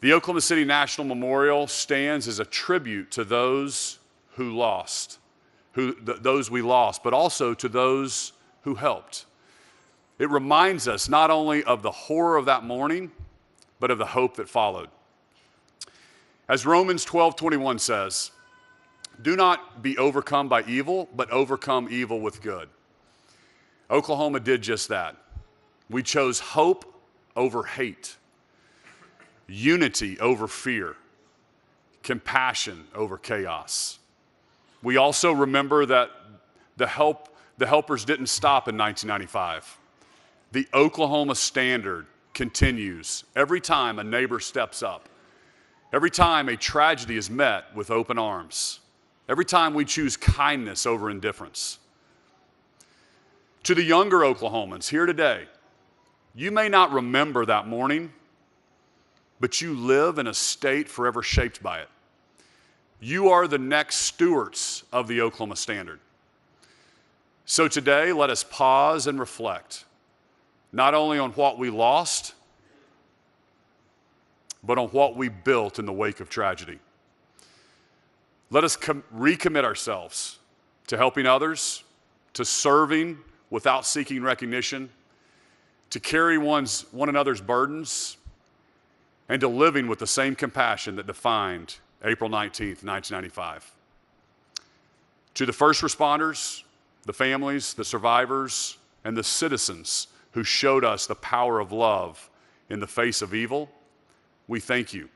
The Oklahoma City National Memorial stands as a tribute to those who lost, those we lost, but also to those who helped. It reminds us not only of the horror of that morning, but of the hope that followed. As Romans 12:21 says, do not be overcome by evil, but overcome evil with good. Oklahoma did just that. We chose hope over hate, unity over fear, compassion over chaos. We also remember that the helpers didn't stop in 1995. The Oklahoma Standard continues every time a neighbor steps up, every time a tragedy is met with open arms, every time we choose kindness over indifference. To the younger Oklahomans here today, you may not remember that morning, but you live in a state forever shaped by it. You are the next stewards of the Oklahoma Standard. So today, let us pause and reflect, not only on what we lost, but on what we built in the wake of tragedy. Let us recommit ourselves to helping others, to serving without seeking recognition, to carry one another's burdens, and to living with the same compassion that defined April 19th, 1995. To the first responders, the families, the survivors, and the citizens who showed us the power of love in the face of evil, we thank you.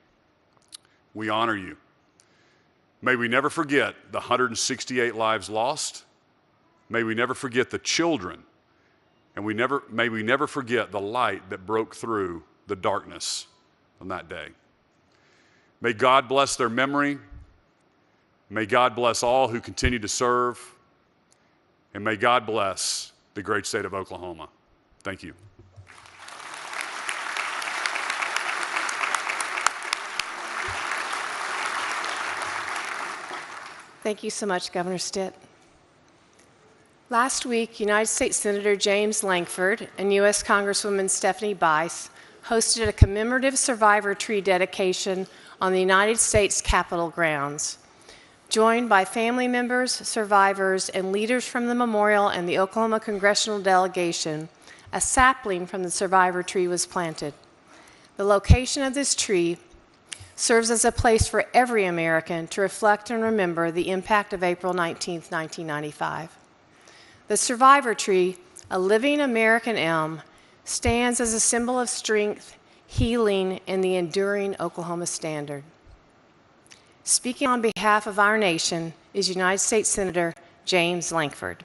We honor you. May we never forget the 168 lives lost. May we never forget the children. And may we never forget the light that broke through the darkness on that day. May God bless their memory. May God bless all who continue to serve. And may God bless the great state of Oklahoma. Thank you. Thank you so much, Governor Stitt. Last week, United States Senator James Lankford and U.S. Congresswoman Stephanie Bice hosted a commemorative survivor tree dedication on the United States Capitol grounds. Joined by family members, survivors, and leaders from the memorial and the Oklahoma congressional delegation, a sapling from the survivor tree was planted. The location of this tree serves as a place for every American to reflect and remember the impact of April 19, 1995. The survivor tree, a living American elm, stands as a symbol of strength, healing, and the enduring Oklahoma standard. Speaking on behalf of our nation is United States Senator James Lankford.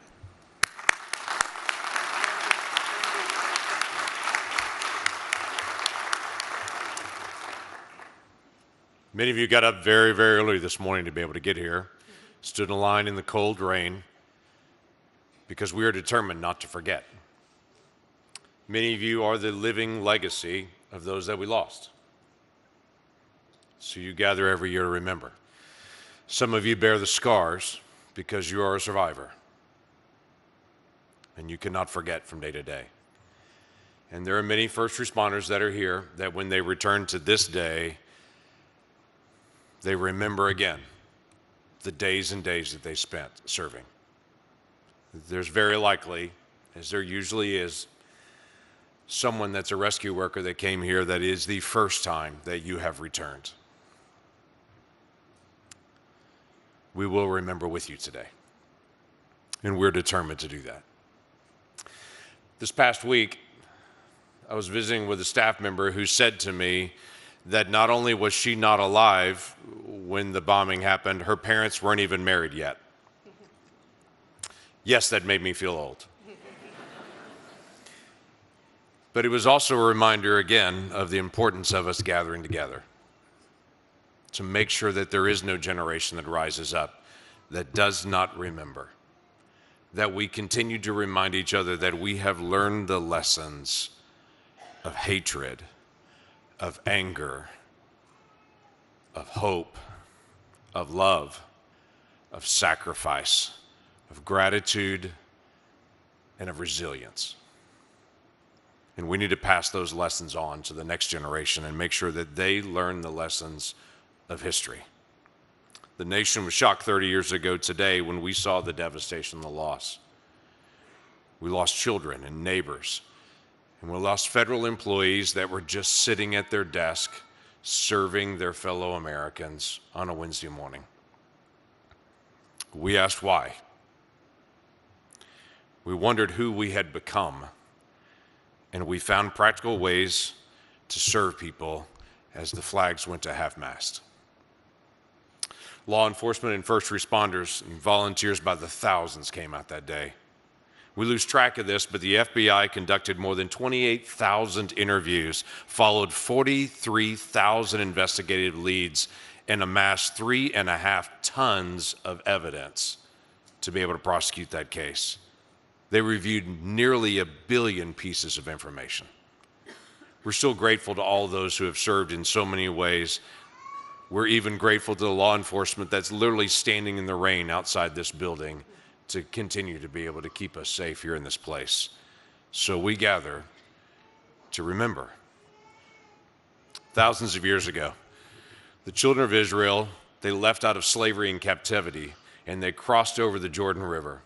Many of you got up very, very early this morning to be able to get here, stood in a line in the cold rain, because we are determined not to forget. Many of you are the living legacy of those that we lost. So you gather every year to remember. Some of you bear the scars because you are a survivor, and you cannot forget from day to day. And there are many first responders that are here that when they return to this day, they remember again the days and days that they spent serving. There's very likely, as there usually is, someone that's a rescue worker that came here that is the first time that you have returned. We will remember with you today, and we're determined to do that. This past week, I was visiting with a staff member who said to me that not only was she not alive when the bombing happened, her parents weren't even married yet. Yes, that made me feel old. But it was also a reminder again of the importance of us gathering together to make sure that there is no generation that rises up that does not remember, that we continue to remind each other that we have learned the lessons of hatred, of anger, of hope, of love, of sacrifice, of gratitude, and of resilience. And we need to pass those lessons on to the next generation and make sure that they learn the lessons of history. The nation was shocked 30 years ago today when we saw the devastation and the loss. We lost children and neighbors, and we lost federal employees that were just sitting at their desk serving their fellow Americans on a Wednesday morning. We asked why. We wondered who we had become, and we found practical ways to serve people as the flags went to half-mast. Law enforcement and first responders and volunteers by the thousands came out that day. We lose track of this, but the FBI conducted more than 28,000 interviews, followed 43,000 investigative leads, and amassed 3.5 tons of evidence to be able to prosecute that case. They reviewed nearly 1 billion pieces of information. We're still grateful to all those who have served in so many ways. We're even grateful to the law enforcement that's literally standing in the rain outside this building to continue to be able to keep us safe here in this place. So we gather to remember. Thousands of years ago, the children of Israel, they left out of slavery and captivity, and they crossed over the Jordan River.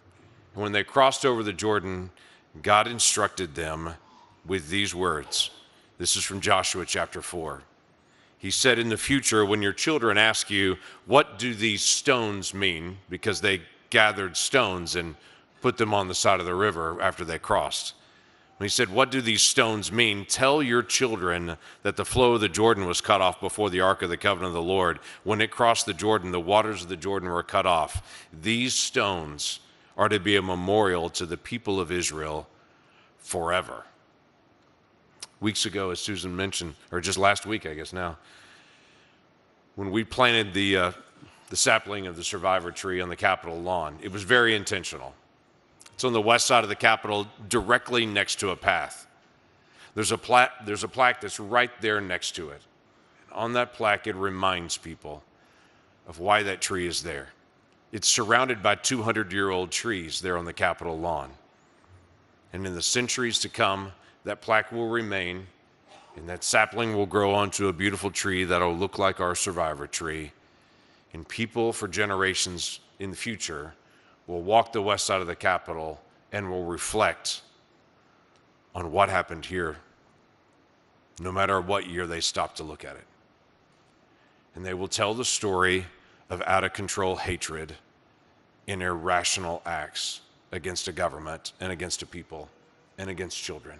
And when they crossed over the Jordan, God instructed them with these words. This is from Joshua chapter 4. He said, in the future, when your children ask you, what do these stones mean? Because they gathered stones and put them on the side of the river after they crossed. When he said, what do these stones mean? Tell your children that the flow of the Jordan was cut off before the ark of the covenant of the Lord. When it crossed the Jordan, the waters of the Jordan were cut off. These stones are to be a memorial to the people of Israel forever. Weeks ago, as Susan mentioned, or just last week, I guess now, when we planted the sapling of the survivor tree on the Capitol lawn, it was very intentional. It's on the west side of the Capitol, directly next to a path. There's a plaque that's right there next to it. On that plaque, it reminds people of why that tree is there. It's surrounded by 200-year-old trees there on the Capitol lawn. And in the centuries to come, that plaque will remain, and that sapling will grow onto a beautiful tree that'll look like our survivor tree. And people for generations in the future will walk the west side of the Capitol and will reflect on what happened here, no matter what year they stop to look at it. And they will tell the story of out-of-control hatred and irrational acts against a government and against a people and against children.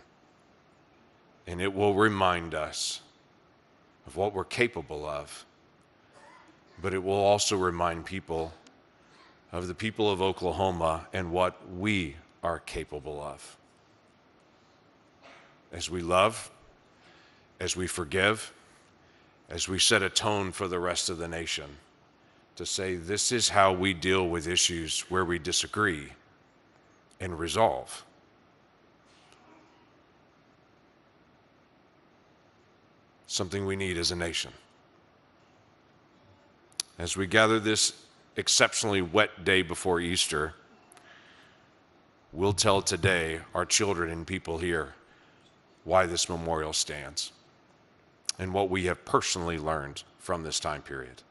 And it will remind us of what we're capable of, but it will also remind people of the people of Oklahoma and what we are capable of. As we love, as we forgive, as we set a tone for the rest of the nation, to say this is how we deal with issues where we disagree and resolve. Something we need as a nation. As we gather this exceptionally wet day before Easter, we'll tell today our children and people here why this memorial stands and what we have personally learned from this time period.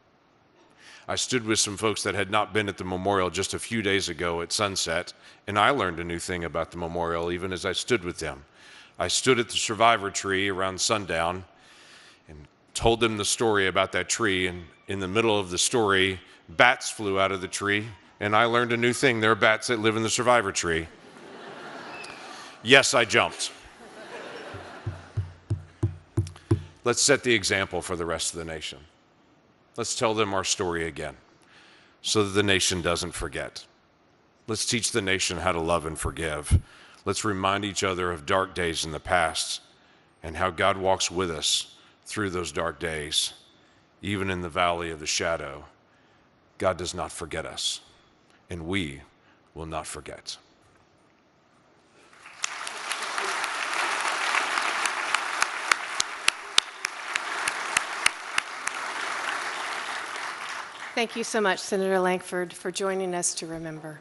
I stood with some folks that had not been at the memorial just a few days ago at sunset, and I learned a new thing about the memorial even as I stood with them. I stood at the survivor tree around sundown and told them the story about that tree, and in the middle of the story, bats flew out of the tree, and I learned a new thing. There are bats that live in the survivor tree. Yes, I jumped. Let's set the example for the rest of the nation. Let's tell them our story again so that the nation doesn't forget. Let's teach the nation how to love and forgive. Let's remind each other of dark days in the past and how God walks with us through those dark days. Even in the valley of the shadow, God does not forget us, and we will not forget. Thank you so much, Senator Lankford, for joining us to remember.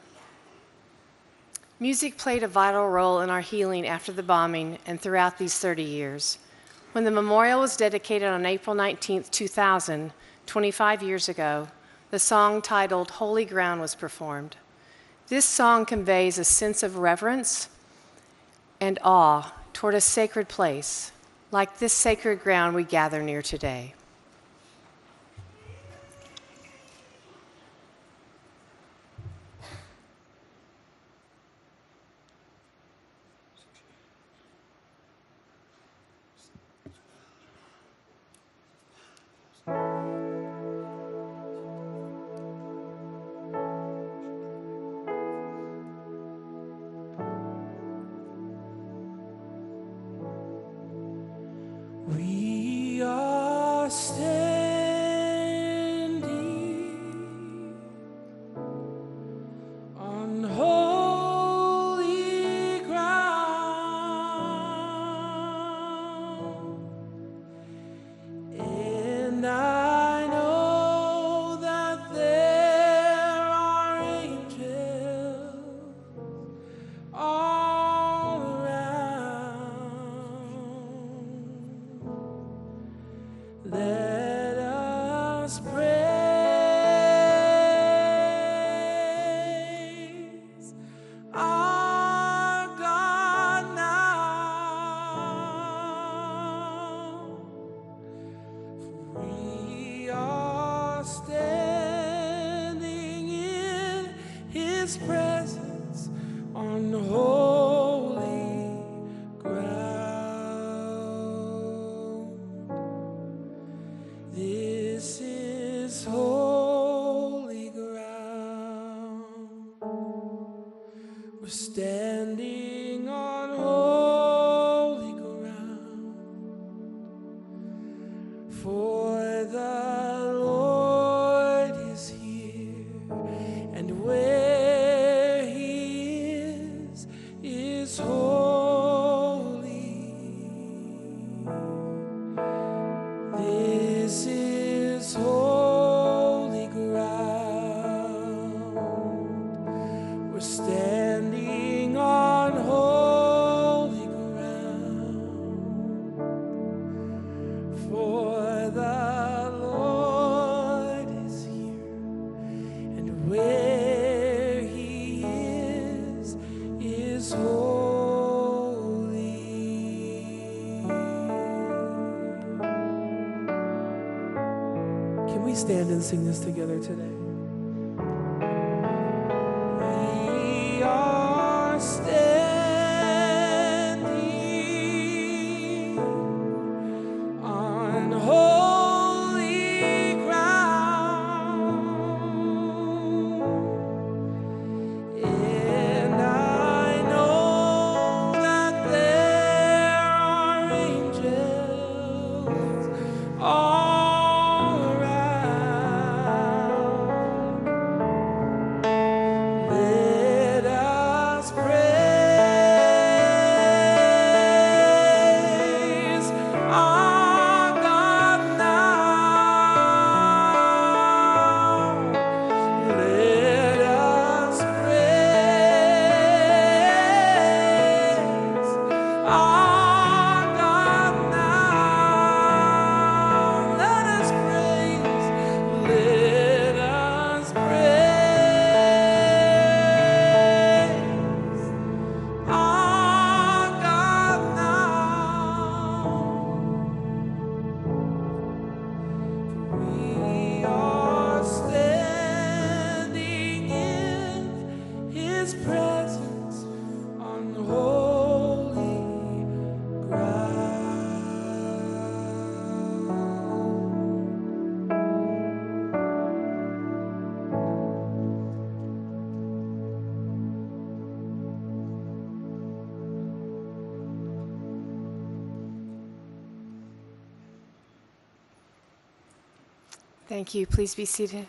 Music played a vital role in our healing after the bombing and throughout these 30 years. When the memorial was dedicated on April 19, 2000, 25 years ago, the song titled Holy Ground was performed. This song conveys a sense of reverence and awe toward a sacred place, like this sacred ground we gather near today. We are standing on holy ground, and I know that there are angels all around. Let us praise our God now. We are standing in His presence on holy ground. This is holy ground. We're standing on holy ground, for the Lord is here, and where He is holy. This is holy ground. For the Lord is here, and where he is holy. Can we stand and sing this together today? We are standing on holy ground, and I know that there are angels all around. Let us praise our God now. Let us praise our God now. Let us praise. Let us praise our God now. We are standing in his presence on holy ground. Thank you. Please be seated.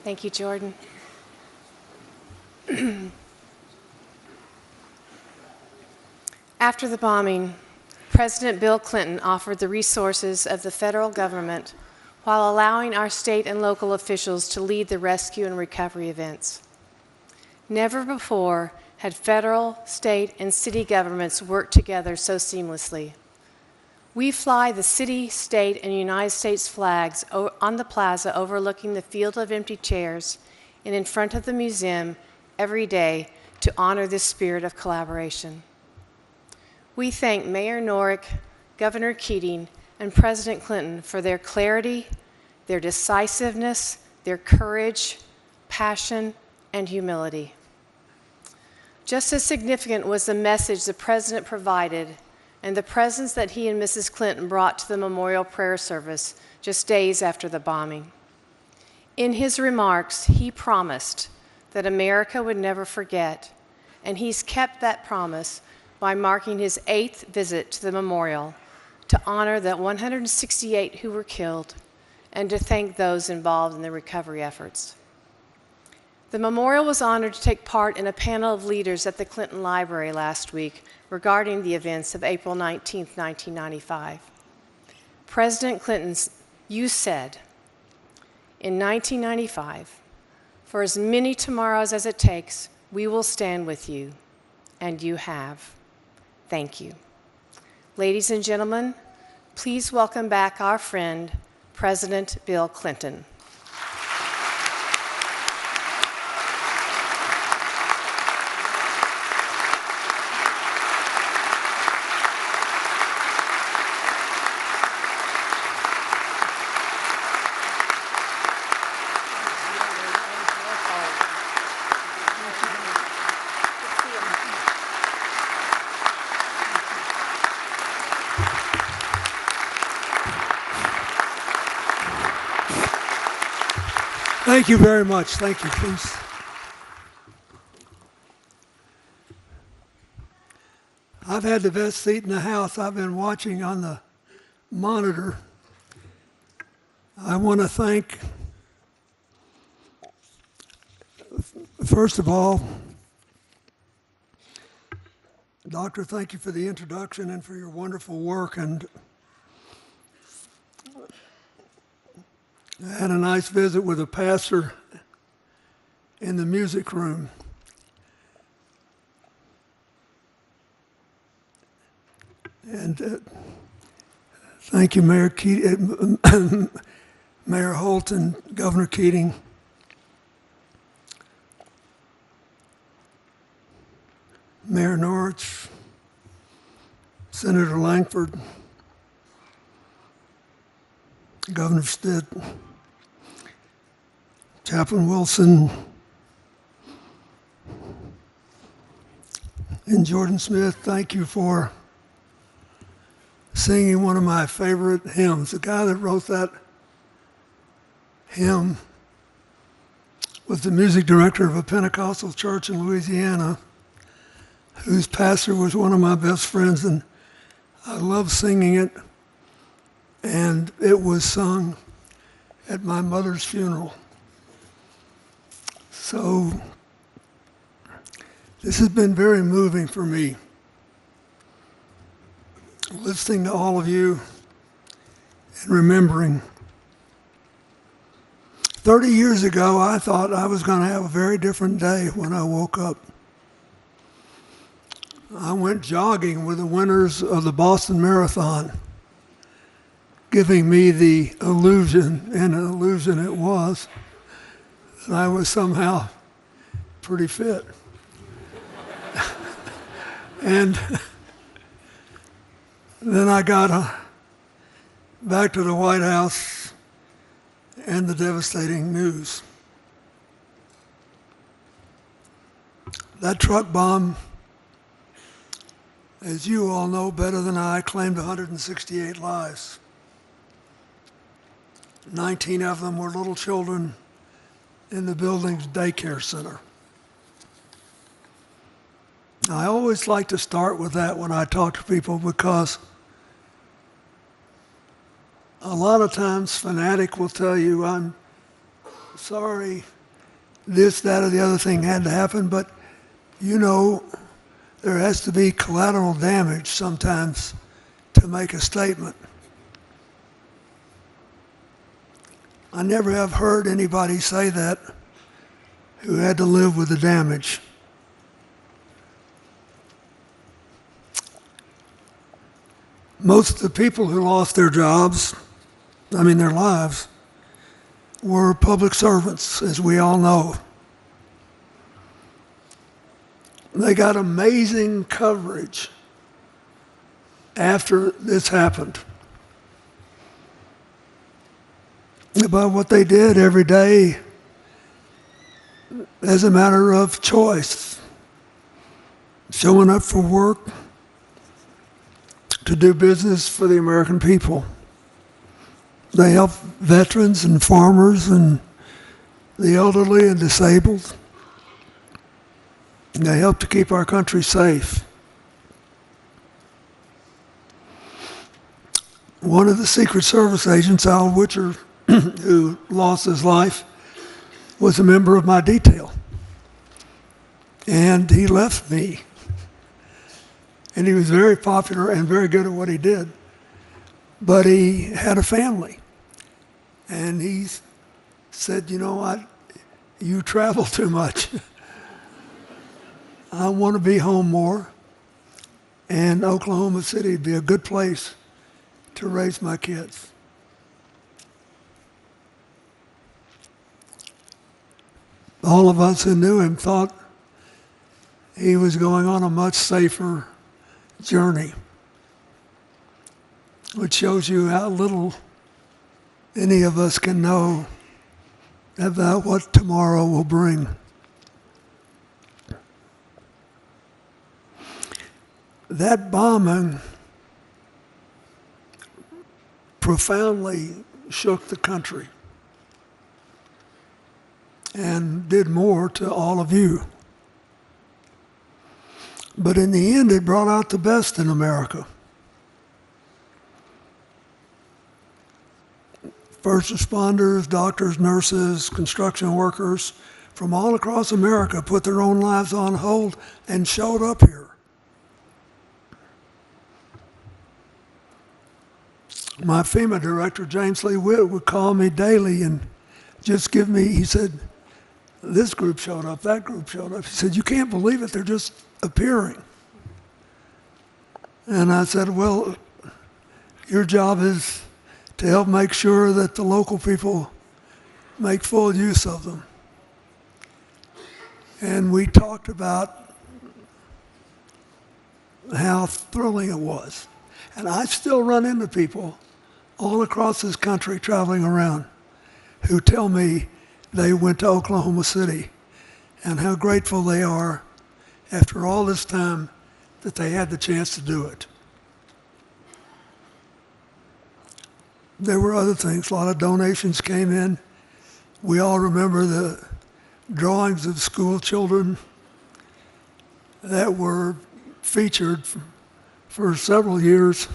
Thank you, Jordan. After the bombing, President Bill Clinton offered the resources of the federal government while allowing our state and local officials to lead the rescue and recovery events. Never before had federal, state, and city governments worked together so seamlessly. We fly the city, state, and United States flags on the plaza overlooking the field of empty chairs and in front of the museum every day to honor this spirit of collaboration. We thank Mayor Norick, Governor Keating, and President Clinton for their clarity, their decisiveness, their courage, passion, and humility. Just as significant was the message the President provided and the presence that he and Mrs. Clinton brought to the memorial prayer service just days after the bombing. In his remarks, he promised that America would never forget, and he's kept that promise by marking his 8th visit to the memorial to honor the 168 who were killed and to thank those involved in the recovery efforts. The memorial was honored to take part in a panel of leaders at the Clinton Library last week regarding the events of April 19, 1995. President Clinton, you said, in 1995, for as many tomorrows as it takes, we will stand with you, and you have. Thank you. Ladies and gentlemen, please welcome back our friend, President Bill Clinton. Thank you very much. Thank you, please. I've had the best seat in the house. I've been watching on the monitor. I want to thank, first of all, Doctor, thank you for the introduction and for your wonderful work. And I had a nice visit with a pastor in the music room. And Thank you, Mayor Holt and Governor Keating. Mayor Norwich, Senator Langford, Governor Stitt, Chaplain Wilson, and Jordan Smith, thank you for singing one of my favorite hymns. The guy that wrote that hymn was the music director of a Pentecostal church in Louisiana, whose pastor was one of my best friends, and I love singing it. And it was sung at my mother's funeral. So this has been very moving for me, listening to all of you and remembering. 30 years ago, I thought I was going to have a very different day when I woke up. I went jogging with the winners of the Boston Marathon, giving me the illusion, and an illusion it was, that I was somehow pretty fit. And then I got back to the White House and the devastating news. That truck bomb, as you all know better than I, claimed 168 lives. 19 of them were little children in the building's daycare center. I always like to start with that when I talk to people, because a lot of times fanatic will tell you, I'm sorry, this, that, or the other thing had to happen, but you know, there has to be collateral damage sometimes to make a statement. I never have heard anybody say that who had to live with the damage. Most of the people who lost their jobs, their lives, were public servants, as we all know. They got amazing coverage after this happened about what they did every day as a matter of choice, showing up for work, to do business for the American people. They help veterans and farmers and the elderly and disabled. And they help to keep our country safe. One of the Secret Service agents, Al Witcher, who lost his life, was a member of my detail. And he left me. And he was very popular and very good at what he did. But he had a family. And he said, you know what, you travel too much. I want to be home more. And Oklahoma City would be a good place to raise my kids. All of us who knew him thought he was going on a much safer journey, which shows you how little any of us can know about what tomorrow will bring. That bombing profoundly shook the country and did more to all of you. But in the end, it brought out the best in America. First responders, doctors, nurses, construction workers from all across America put their own lives on hold and showed up here. My FEMA director, James Lee Witt, would call me daily and just give me, he said, this group showed up, that group showed up. He said, you can't believe it, they're just appearing. And I said, well, Your job is to help make sure that the local people make full use of them. And we talked about how thrilling it was. And I still run into people all across this country traveling around who tell me they went to Oklahoma City and how grateful they are after all this time that they had the chance to do it. There were other things. A lot of donations came in. We all remember the drawings of school children that were featured for several years.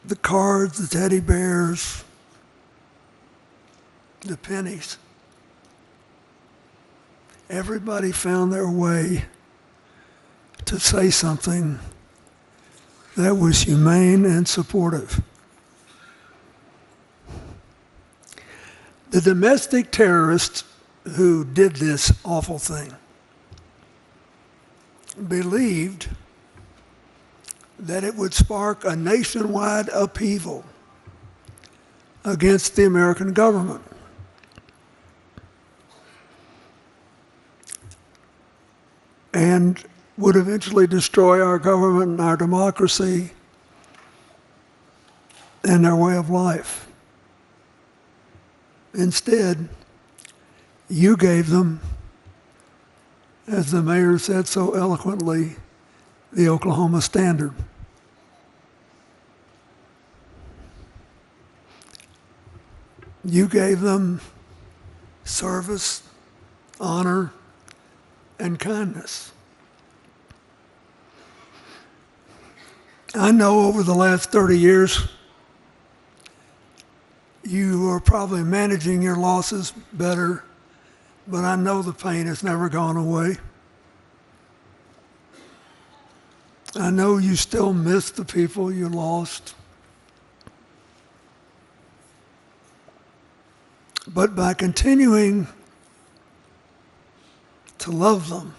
The cards, the teddy bears, the pennies. Everybody found their way to say something that was humane and supportive. The domestic terrorists who did this awful thing believed that it would spark a nationwide upheaval against the American government. And would eventually destroy our government and our democracy and our way of life. Instead, you gave them, as the mayor said so eloquently, the Oklahoma Standard. You gave them service, honor, and kindness. I know over the last 30 years, you are probably managing your losses better, but I know the pain has never gone away. I know you still miss the people you lost. But by continuing to love them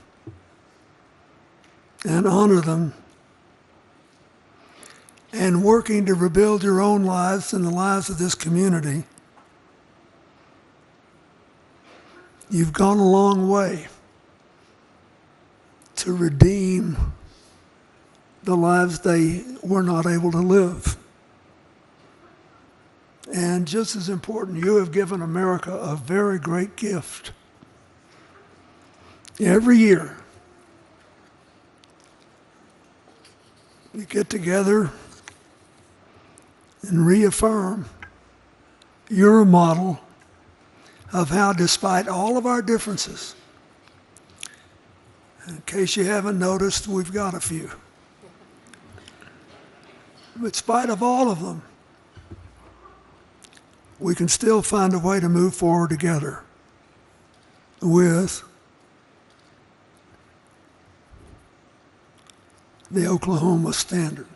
and honor them and working to rebuild your own lives and the lives of this community, you've gone a long way to redeem the lives they were not able to live. And just as important, you have given America a very great gift. Every year, we get together and reaffirm you're a model of how, despite all of our differences, in case you haven't noticed, we've got a few. But in spite of all of them, we can still find a way to move forward together with the Oklahoma Standard.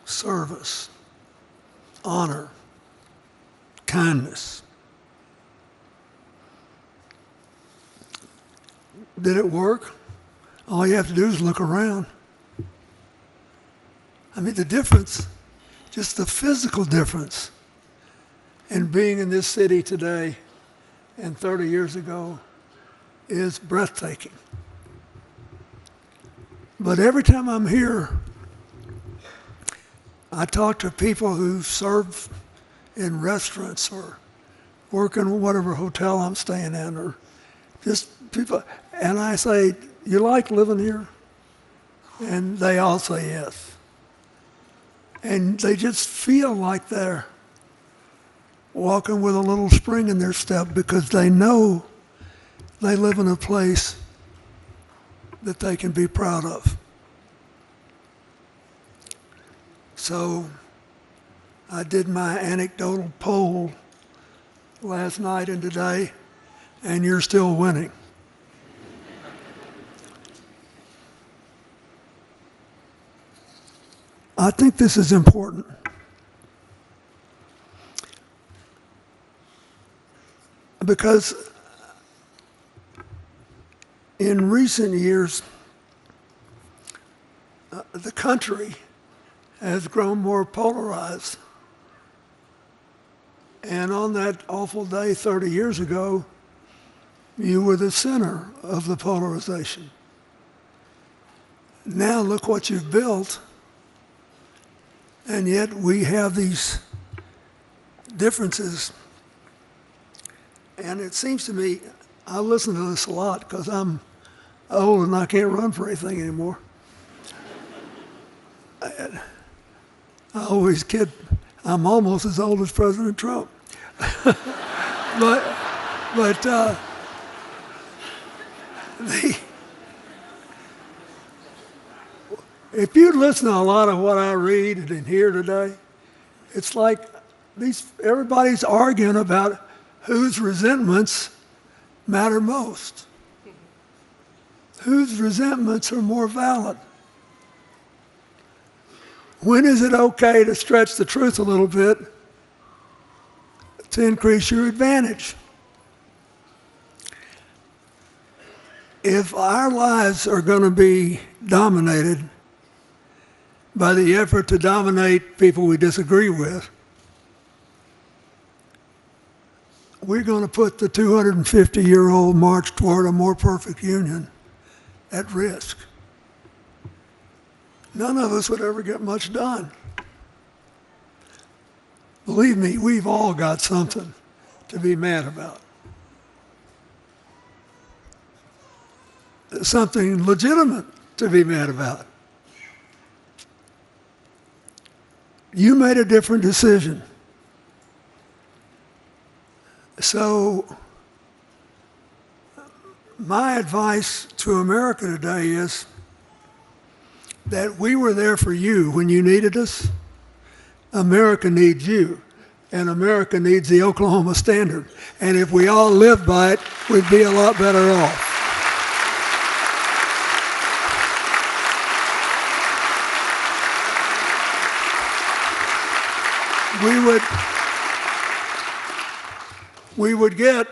Service, honor, kindness. Did it work? All you have to do is look around. I mean, the difference, just the physical difference in being in this city today and 30 years ago is breathtaking. But every time I'm here, I talk to people who serve in restaurants or work in whatever hotel I'm staying in, or just people, and I say, you like living here? And they all say yes. And they just feel like they're walking with a little spring in their step because they know they live in a place that they can be proud of. So I did my anecdotal poll last night and today, and you're still winning. I think this is important. Because in recent years, the country has grown more polarized. And on that awful day 30 years ago, you were the center of the polarization. Now look what you've built, and yet we have these differences. And it seems to me, I listen to this a lot because I'm old and I can't run for anything anymore. I always kid, I'm almost as old as President Trump. If you listen to a lot of what I read and hear today, it's like everybody's arguing about whose resentments matter most, whose resentments are more valid. When is it okay to stretch the truth a little bit to increase your advantage? If our lives are going to be dominated by the effort to dominate people we disagree with, we're going to put the 250-year-old march toward a more perfect union at risk. None of us would ever get much done. Believe me, we've all got something to be mad about. Something legitimate to be mad about. You made a different decision. So, my advice to America today is that we were there for you when you needed us. America needs you, and America needs the Oklahoma Standard. And if we all lived by it, we'd be a lot better off. We would get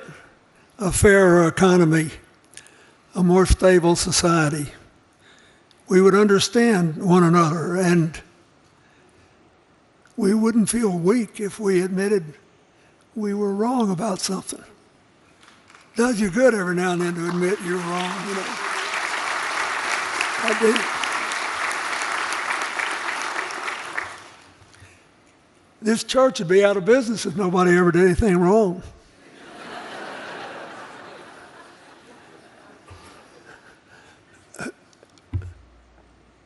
a fairer economy, a more stable society. We would understand one another, and we wouldn't feel weak if we admitted we were wrong about something. It does you good every now and then to admit you're wrong, you know. I do. This church would be out of business if nobody ever did anything wrong.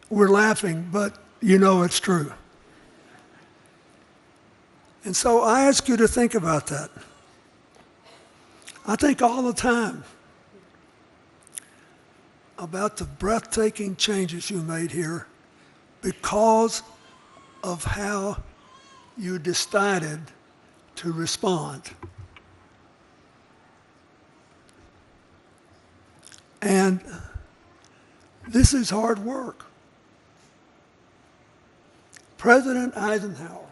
We're laughing, but you know it's true. And so I ask you to think about that. I think all the time about the breathtaking changes you made here because of how you decided to respond. And this is hard work. President Eisenhower,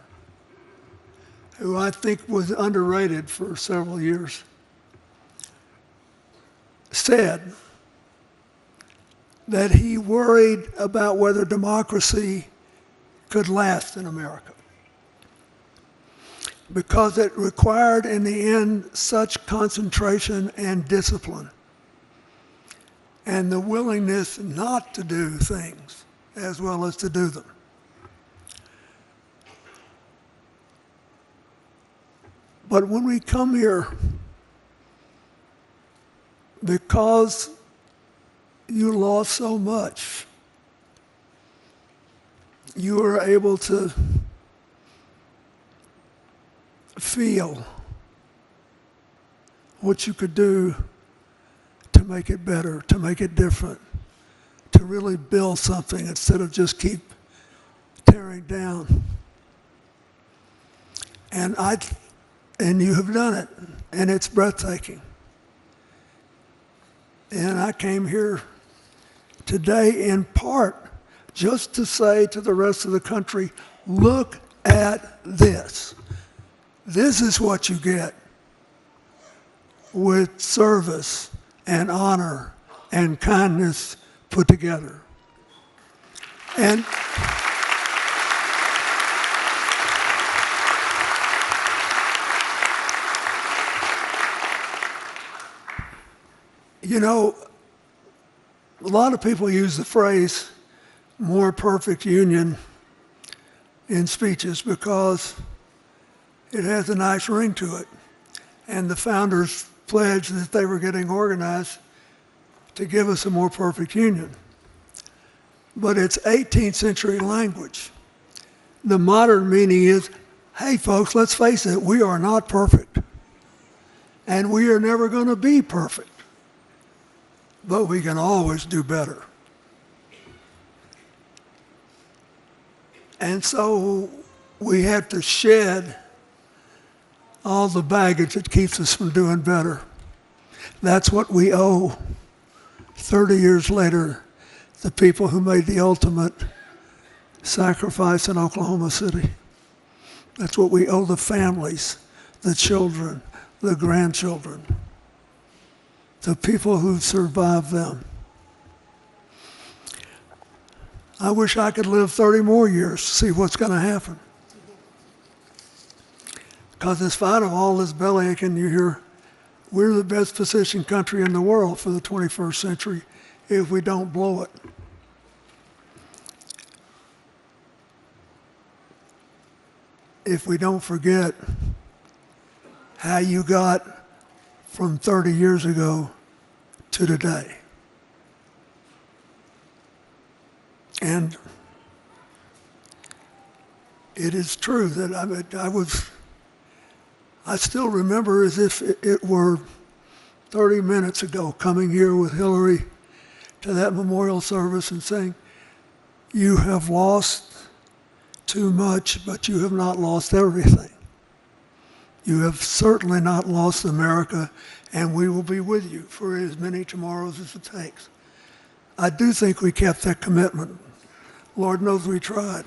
who I think was underrated for several years, said that he worried about whether democracy could last in America because it required in the end such concentration and discipline and the willingness not to do things as well as to do them. But when we come here, because you lost so much, you were able to feel what you could do to make it better, to make it different, to really build something instead of just keep tearing down. And you have done it, and it's breathtaking. And I came here today in part just to say to the rest of the country, look at this. This is what you get with service and honor and kindness put together. And you know, a lot of people use the phrase more perfect union in speeches because it has a nice ring to it. And the founders pledged that they were getting organized to give us a more perfect union. But it's 18th century language. The modern meaning is, hey folks, let's face it, we are not perfect. And we are never going to be perfect. But we can always do better. And so we have to shed all the baggage that keeps us from doing better. That's what we owe 30 years later, the people who made the ultimate sacrifice in Oklahoma City. That's what we owe the families, the children, the grandchildren, the people who survived them. I wish I could live 30 more years to see what's going to happen. Because in spite of all this belly aching you hear, we're the best positioned country in the world for the 21st century if we don't blow it. If we don't forget how you got from 30 years ago to today. And it is true that I still remember as if it were 30 minutes ago coming here with Hillary to that memorial service and saying, you have lost too much, but you have not lost everything. You have certainly not lost America, and we will be with you for as many tomorrows as it takes. I do think we kept that commitment. Lord knows we tried.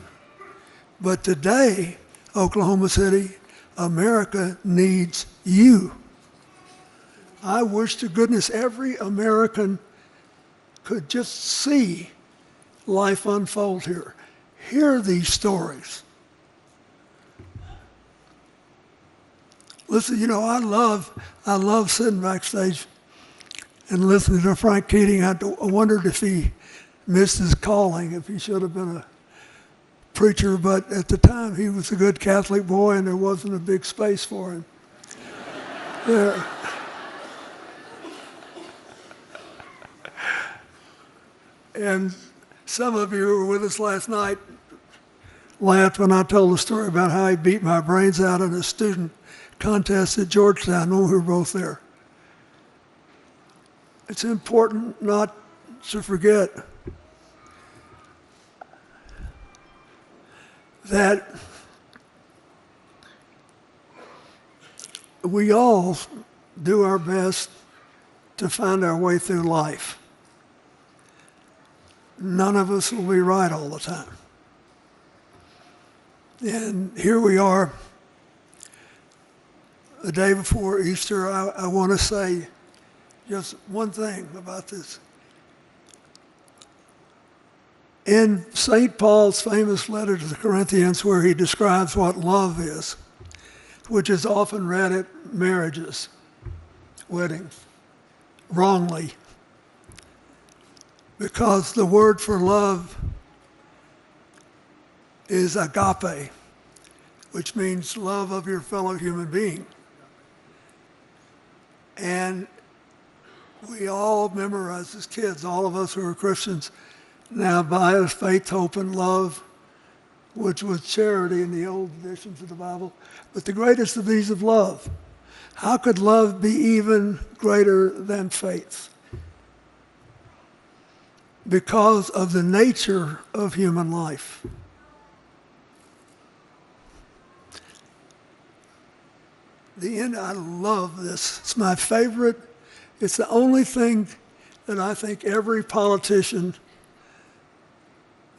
But today, Oklahoma City, America needs you. I wish to goodness every American could just see life unfold here. Hear these stories. Listen, you know, I love sitting backstage and listening to Frank Keating. I wondered if he missed his calling, if he should have been a preacher, but at the time he was a good Catholic boy and there wasn't a big space for him. Yeah. And some of you who were with us last night laughed when I told the story about how he beat my brains out in a student contest at Georgetown when we were both there. It's important not to forget that we all do our best to find our way through life. None of us will be right all the time. And here we are, the day before Easter. I want to say just one thing about this. In St. Paul's famous letter to the Corinthians, where he describes what love is, which is often read at marriages, weddings, wrongly, because the word for love is agape, which means love of your fellow human being. And we all memorized as kids, all of us who are Christians, now by faith, hope, and love, which was charity in the old editions of the Bible. But the greatest of these is love. How could love be even greater than faith? Because of the nature of human life. I love this. It's my favorite. It's the only thing that I think every politician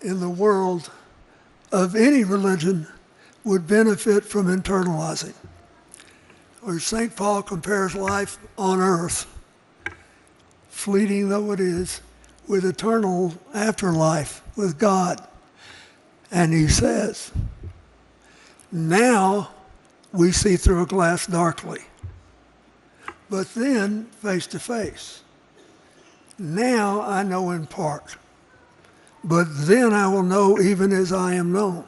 in the world of any religion would benefit from internalizing. Where St. Paul compares life on earth fleeting though it is, with eternal afterlife with God. And he says, now we see through a glass darkly, but then face to face. Now I know in part, but then I will know even as I am known.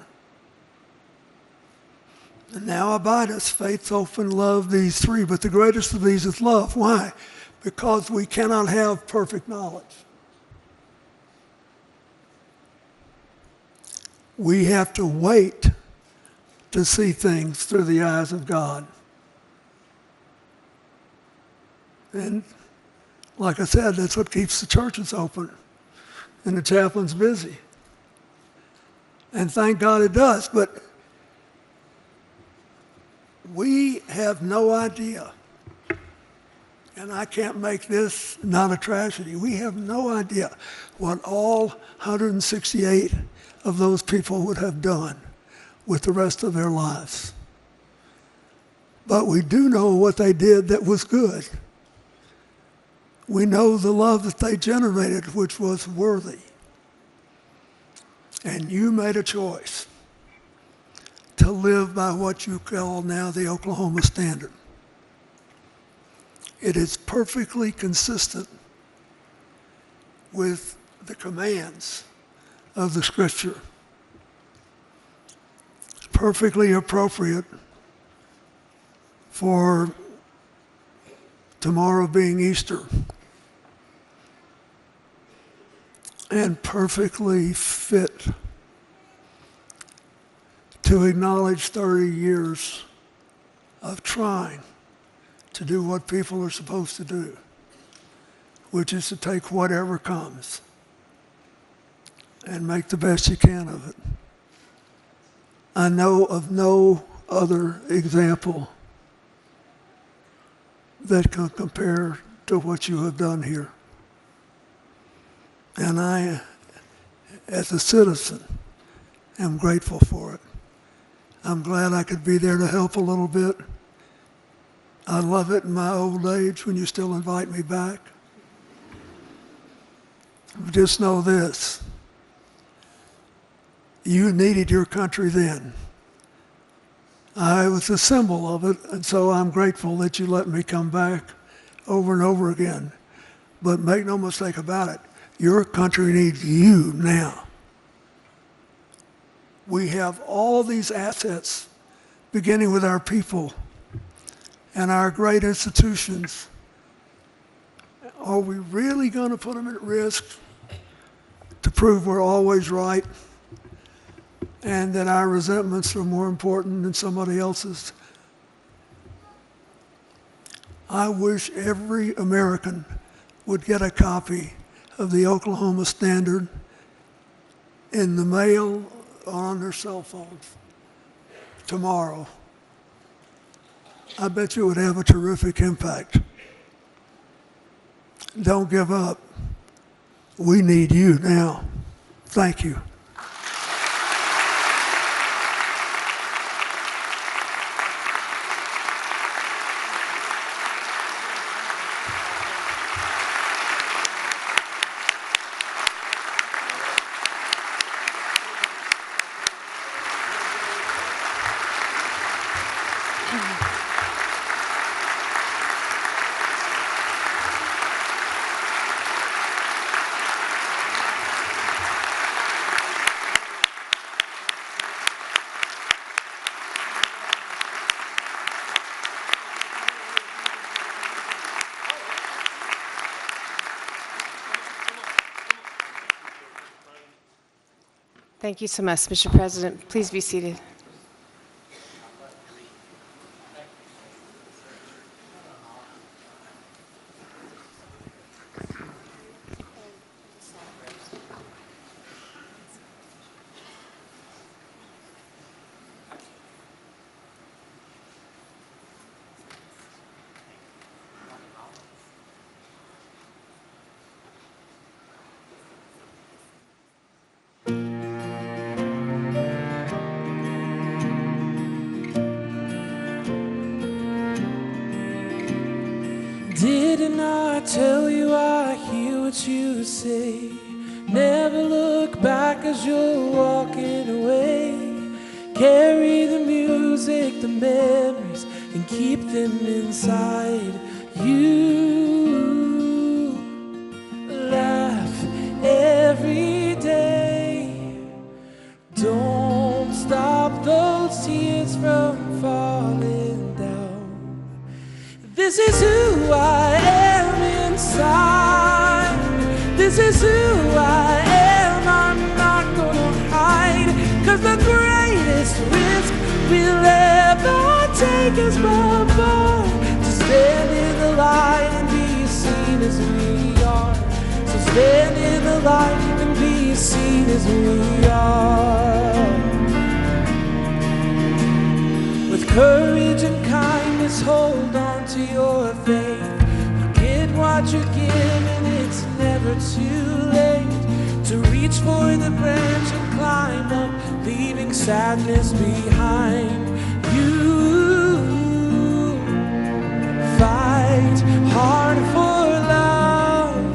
And now abideth faith, hope, and love, these three, but the greatest of these is love. Why? Because we cannot have perfect knowledge. We have to wait to see things through the eyes of God. And like I said, that's what keeps the churches open and the chaplains busy. And thank God it does. But we have no idea, and I can't make this not a tragedy, we have no idea what all 168 of those people would have done with the rest of their lives. But we do know what they did that was good. We know the love that they generated, which was worthy. And you made a choice to live by what you call now the Oklahoma Standard. It is perfectly consistent with the commands of the Scripture. It's perfectly appropriate for tomorrow being Easter, and perfectly fit to acknowledge 30 years of trying to do what people are supposed to do, which is to take whatever comes and make the best you can of it. I know of no other example that can compare to what you have done here. And I, as a citizen, am grateful for it. I'm glad I could be there to help a little bit. I love it in my old age when you still invite me back. Just know this. You needed your country then. I was a symbol of it, and so I'm grateful that you let me come back over and over again. But make no mistake about it, your country needs you now. We have all these assets, beginning with our people and our great institutions. Are we really going to put them at risk to prove we're always right and that our resentments are more important than somebody else's? I wish every American would get a copy of the Oklahoma Standard in the mail or on their cell phones tomorrow. I bet you it would have a terrific impact. Don't give up. We need you now. Thank you. Thank you so much, Mr. President. Please be seated. Didn't I tell you I hear what you say? Never look back as you're walking away. Carry the music, the memories, and keep them inside you. Laugh every day. Don't stop those tears from falling down. This is who I am inside. This is who I am. I'm not gonna hide. 'Cause the greatest risk we'll ever take is by far to stand in the light and be seen as we are. So stand in the light and be seen as we are. With courage and kindness, hold on to your faith. Forget what you're given, it's never too late to reach for the branch and climb up, leaving sadness behind you. Fight hard for love.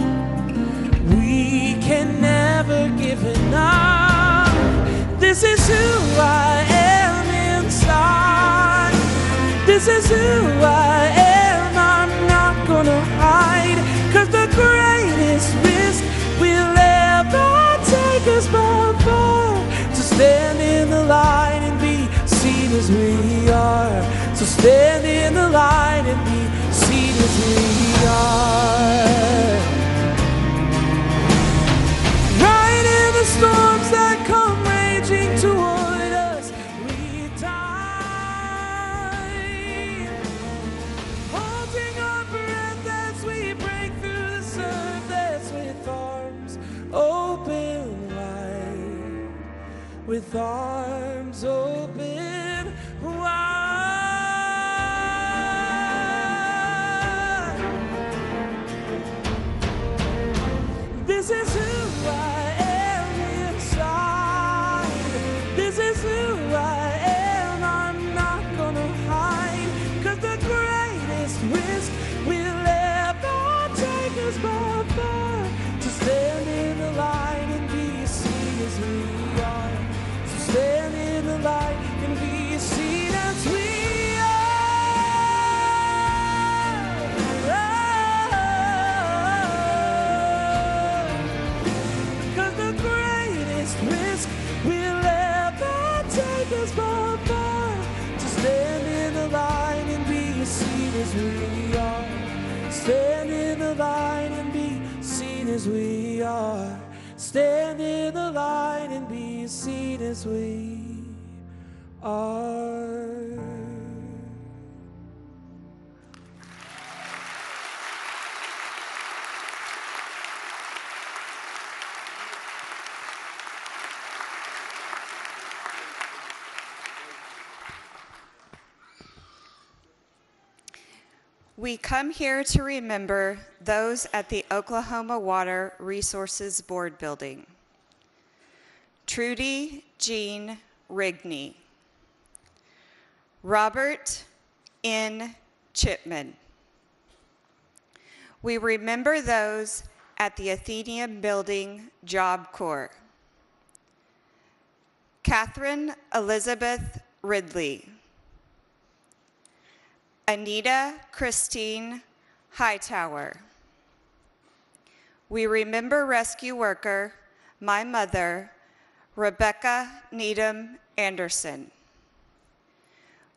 We can never give enough. This is who I am inside. This is who I am. I'm not gonna hide. 'Cause the greatest risk we'll ever take is by far to stand in the light and be seen as we are. So stand in the light and be seen as we are. Right in the storms that come raging toward us, we die. Holding our breath as we break through the surface with arms open wide. With arms open wide. This is who I am inside. This is who I am. I'm not gonna hide. 'Cause the greatest risk we'll ever take is by far to stand in the light and be seen as we are. So stand in the light and be seen as we are. 'Cause the greatest risk we'll ever take is by far to stand in the light and be seen as we are. Stand in the light and be seen as we are. Stand in the light and be seen as we are. We come here to remember those at the Oklahoma Water Resources Board building. Trudy Jean Rigney. Robert N. Chipman. We remember those at the Athenaeum Building Job Corps. Catherine Elizabeth Ridley. Anita Christine Hightower. We remember rescue worker, my mother, Rebecca Needham Anderson.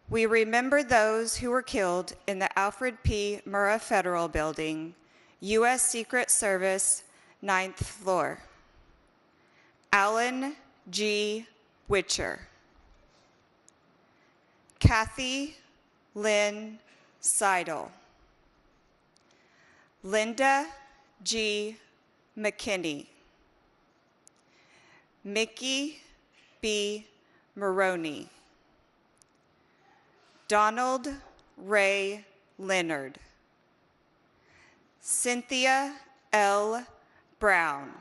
We remember those who were killed in the Alfred P. Murrah Federal Building, U.S. Secret Service, 9th floor. Alan G. Witcher. Kathy Lynn Seidel. Linda G. McKinney. Mickey B. Maroney. Donald Ray Leonard. Cynthia L. Brown.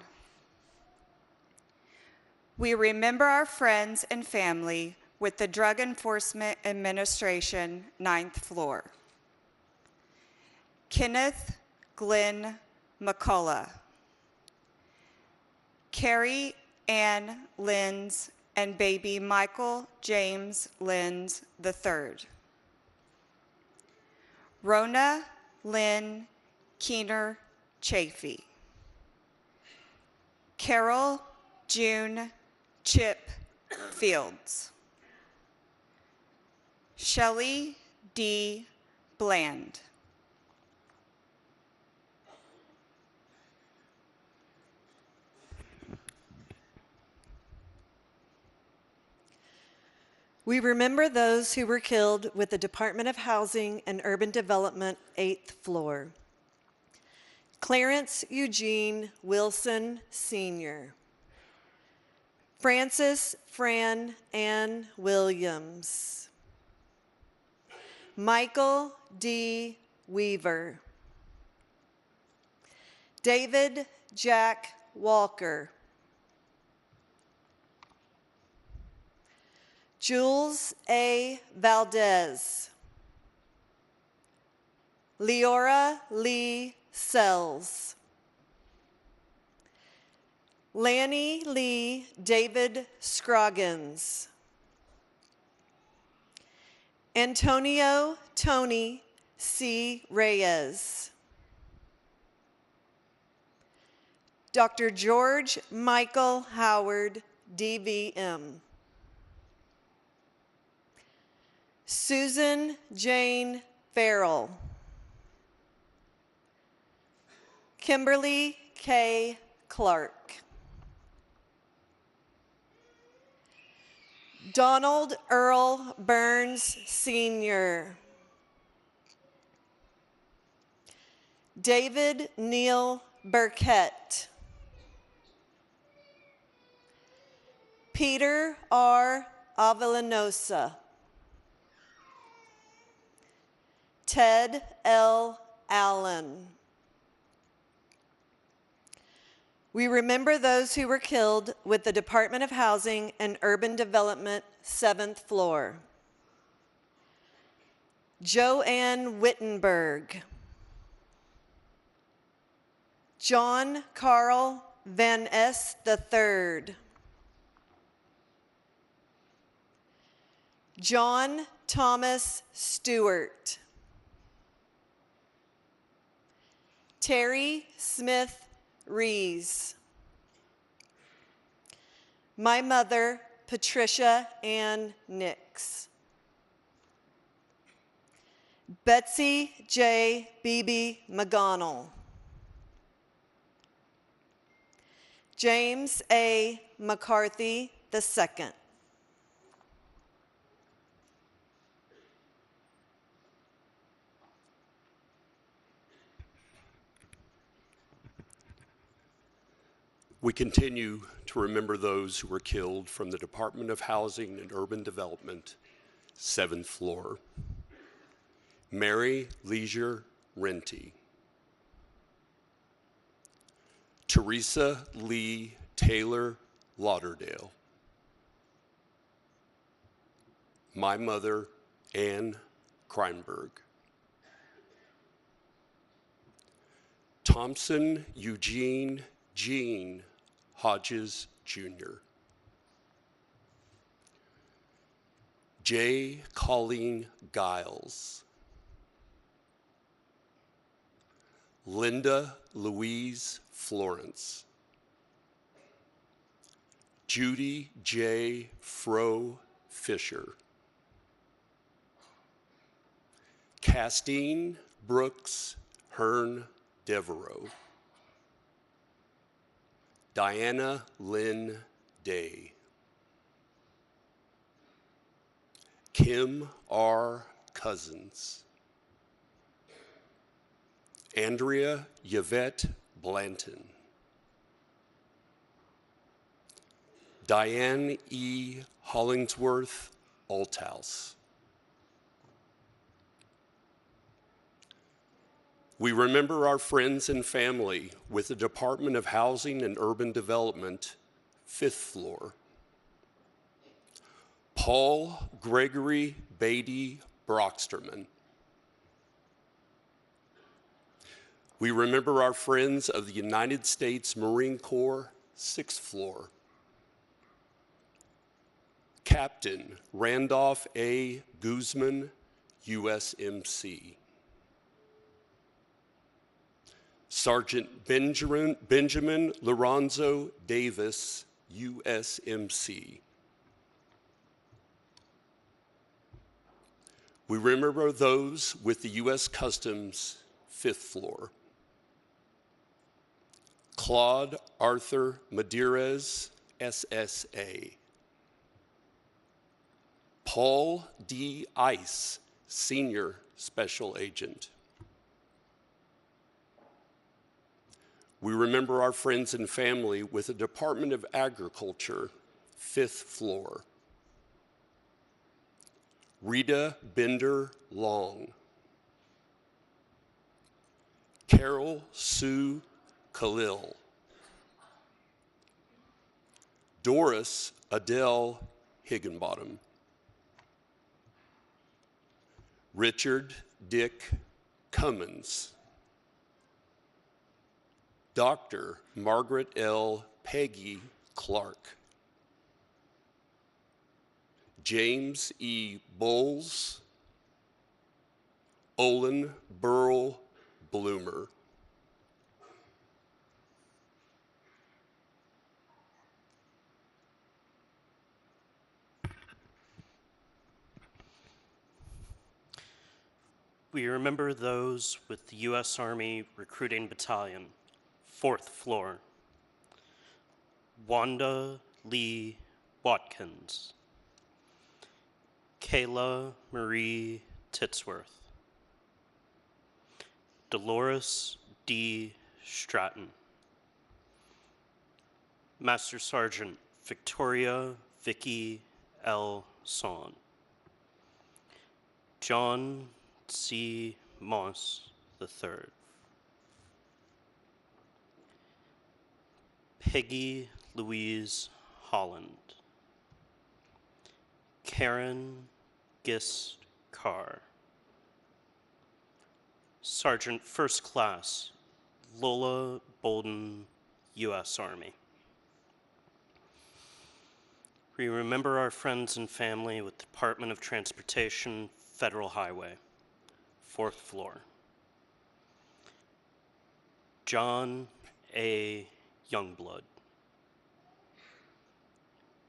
We remember our friends and family with the Drug Enforcement Administration, 9th floor. Kenneth Glenn McCullough, Carrie Ann Lenz and baby Michael James Lenz III, Rona Lynn Keener Chafee, Carol June Chip Fields, Shelley D. Bland, we remember those who were killed with the Department of Housing and Urban Development, 8th floor. Clarence Eugene Wilson, Sr. Francis Fran Ann Williams. Michael D. Weaver. David Jack Walker. Jules A. Valdez. Leora Lee Sells. Lanny Lee David Scroggins. Antonio Tony C. Reyes. Dr. George Michael Howard, DVM. Susan Jane Farrell. Kimberly K. Clark. Donald Earl Burns, Sr. David Neil Burkett. Peter R. Avellanosa. Ted L. Allen. We remember those who were killed with the Department of Housing and Urban Development, 7th floor. Joanne Wittenberg. John Carl Van S. III. John Thomas Stewart. Terry Smith Rees. My mother, Patricia Ann Nix. Betsy J. Beebe McGonnell. James A. McCarthy II. We continue to remember those who were killed from the Department of Housing and Urban Development, 7th floor. Mary Leisure Renty. Teresa Lee Taylor Lauderdale. My mother, Ann Kreinberg. Thompson Eugene Jean Hodges, Jr. J. Colleen Giles. Linda Louise Florence. Judy J. Fro Fisher. Castine Brooks Hearn Devereaux. Diana Lynn Day. Kim R. Cousins. Andrea Yvette Blanton. Diane E. Hollingsworth Althouse. We remember our friends and family with the Department of Housing and Urban Development, 5th floor. Paul Gregory Beatty Brocksterman. We remember our friends of the United States Marine Corps, 6th floor. Captain Randolph A. Guzman, USMC. Sergeant Benjamin Lorenzo Davis, USMC. We remember those with the U.S. Customs, 5th floor. Claude Arthur Madeirez, SSA. Paul D. Ice, Senior Special Agent. We remember our friends and family with the Department of Agriculture, 5th floor. Rita Bender Long. Carol Sue Khalil. Doris Adele Higginbottom. Richard Dick Cummins. Dr. Margaret L. Peggy Clark. James E. Bowles. Olin Burl Bloomer. We remember those with the U.S. Army Recruiting Battalion, 4th floor. Wanda Lee Watkins. Kayla Marie Titsworth. Dolores D. Stratton. Master Sergeant Victoria Vicky L. Son. John C. Moss III. Peggy Louise Holland. Karen Gist Carr. Sergeant First Class Lola Bolden, U.S. Army. We remember our friends and family with Department of Transportation, Federal Highway, 4th floor. John A. Youngblood.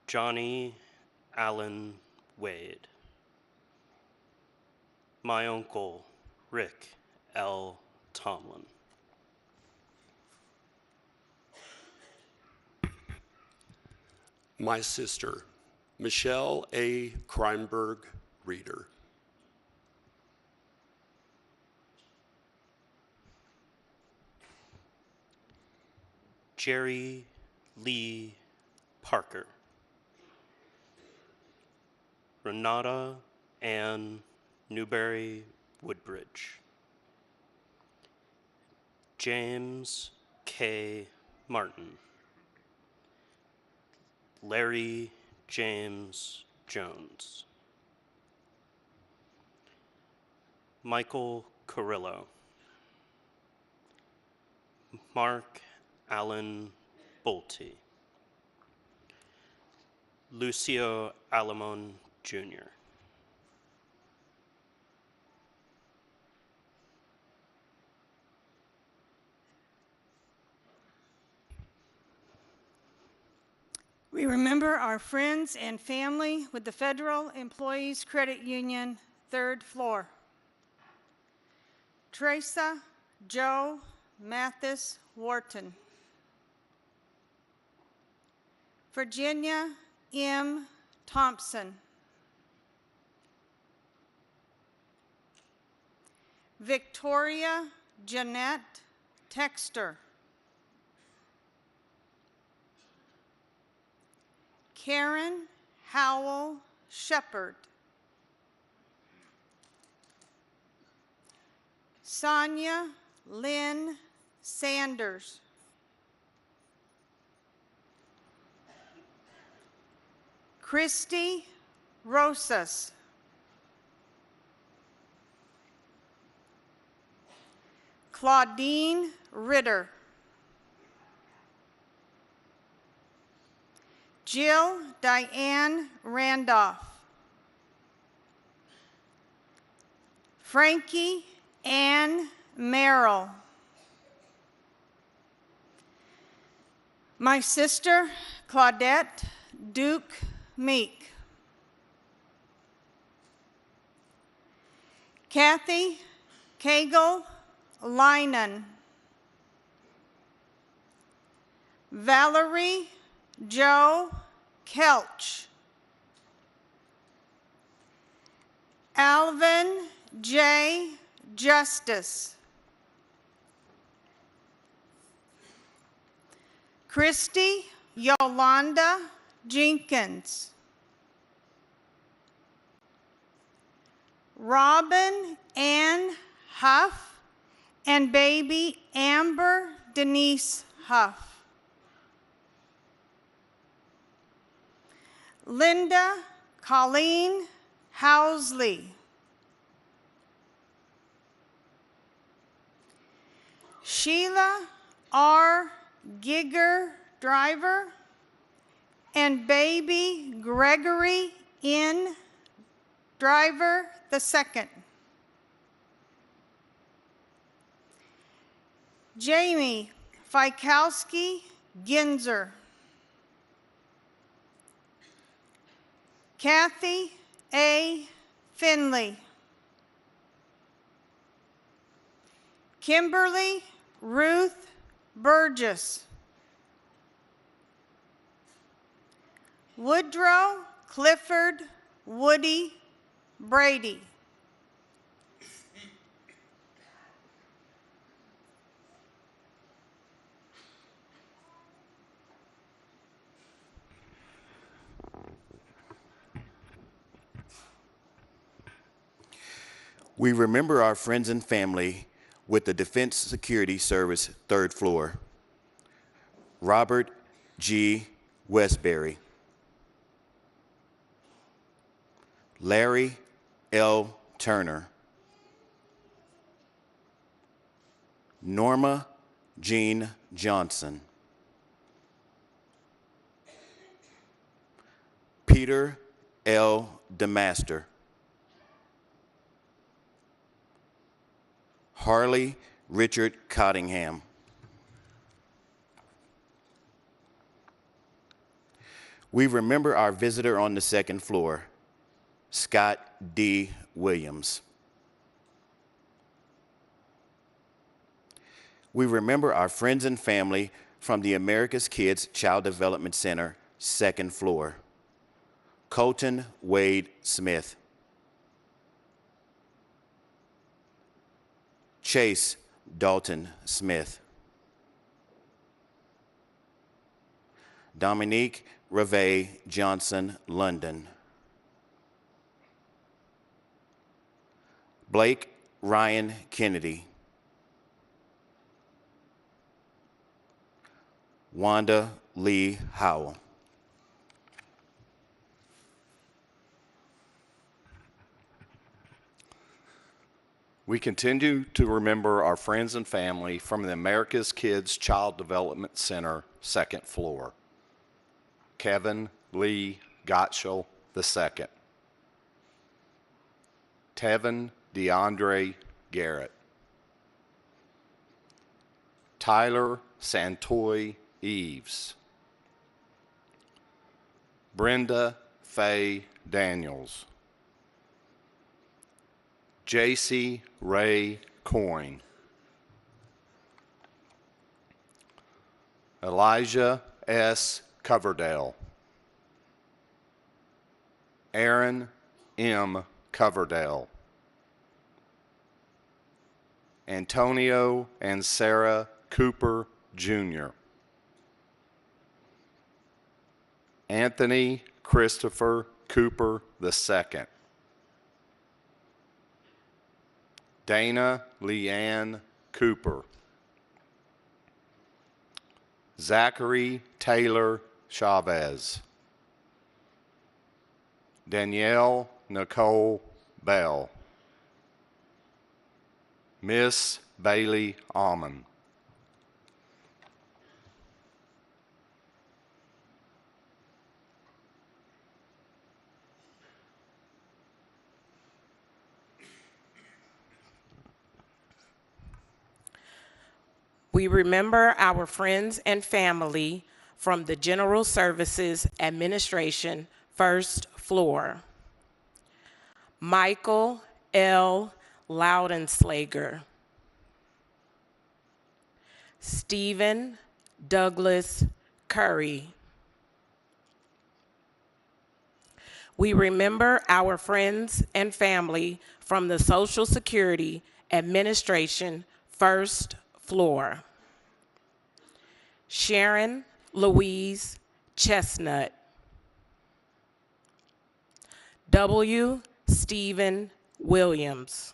Johnny Allen Wade. My uncle, Rick L. Tomlin. My sister, Michelle A. Kreinberg Reeder. Jerry Lee Parker. Renata Ann Newberry Woodbridge. James K. Martin. Larry James Jones. Michael Carrillo. Mark Allen Bolte. Lucio Alamon Jr. We remember our friends and family with the Federal Employees Credit Union, 3rd floor. Teresa Joe Mathis Wharton. Virginia M. Thompson. Victoria Jeanette Texter. Karen Howell Shepard. Sonia Lynn Sanders. Christy Rosas. Claudine Ritter. Jill Diane Randolph. Frankie Ann Merrill. My sister, Claudette Duke Meek. Kathy Cagle Linan. Valerie Joe Kelch. Alvin J. Justice. Christy Yolanda Jenkins. Robin Ann Huff and baby Amber Denise Huff. Linda Colleen Housley. Sheila R. Gigger Driver and baby Gregory N. Driver II. Jamie Fikowski Ginzer. Kathy A. Finley. Kimberly Ruth Burgess. Woodrow Clifford Woody Brady. We remember our friends and family with the Defense Security Service, 3rd floor. Robert G. Westbury. Larry L. Turner. Norma Jean Johnson. Peter L. DeMaster. Harley Richard Cottingham. We remember our visitor on the 2nd floor, Scott D. Williams. We remember our friends and family from the America's Kids Child Development Center, 2nd floor, Colton Wade Smith. Chase Dalton Smith. Dominique Reve Johnson London. Blake Ryan Kennedy. Wanda Lee Howell. We continue to remember our friends and family from the America's Kids Child Development Center, 2nd floor. Kevin Lee Gottschall II. Tevin DeAndre Garrett. Tyler Santoy Eves. Brenda Faye Daniels. J.C. Ray Coyne. Elijah S. Coverdale. Aaron M. Coverdale. Antonio and Sarah Cooper, Jr. Anthony Christopher Cooper II. Dana Leanne Cooper. Zachary Taylor Chavez. Danielle Nicole Bell. Miss Bailey Almond. We remember our friends and family from the General Services Administration, first floor. Michael L. Loudenslager. Stephen Douglas Curry. We remember our friends and family from the Social Security Administration, first floor. Sharon Louise Chestnut. W. Stephen Williams.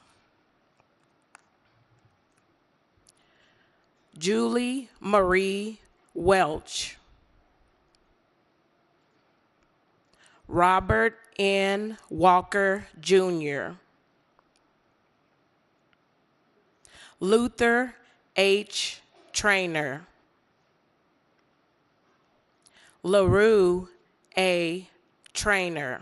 Julie Marie Welch. Robert N. Walker, Jr. Luther H. Traynor. LaRue A. Traynor.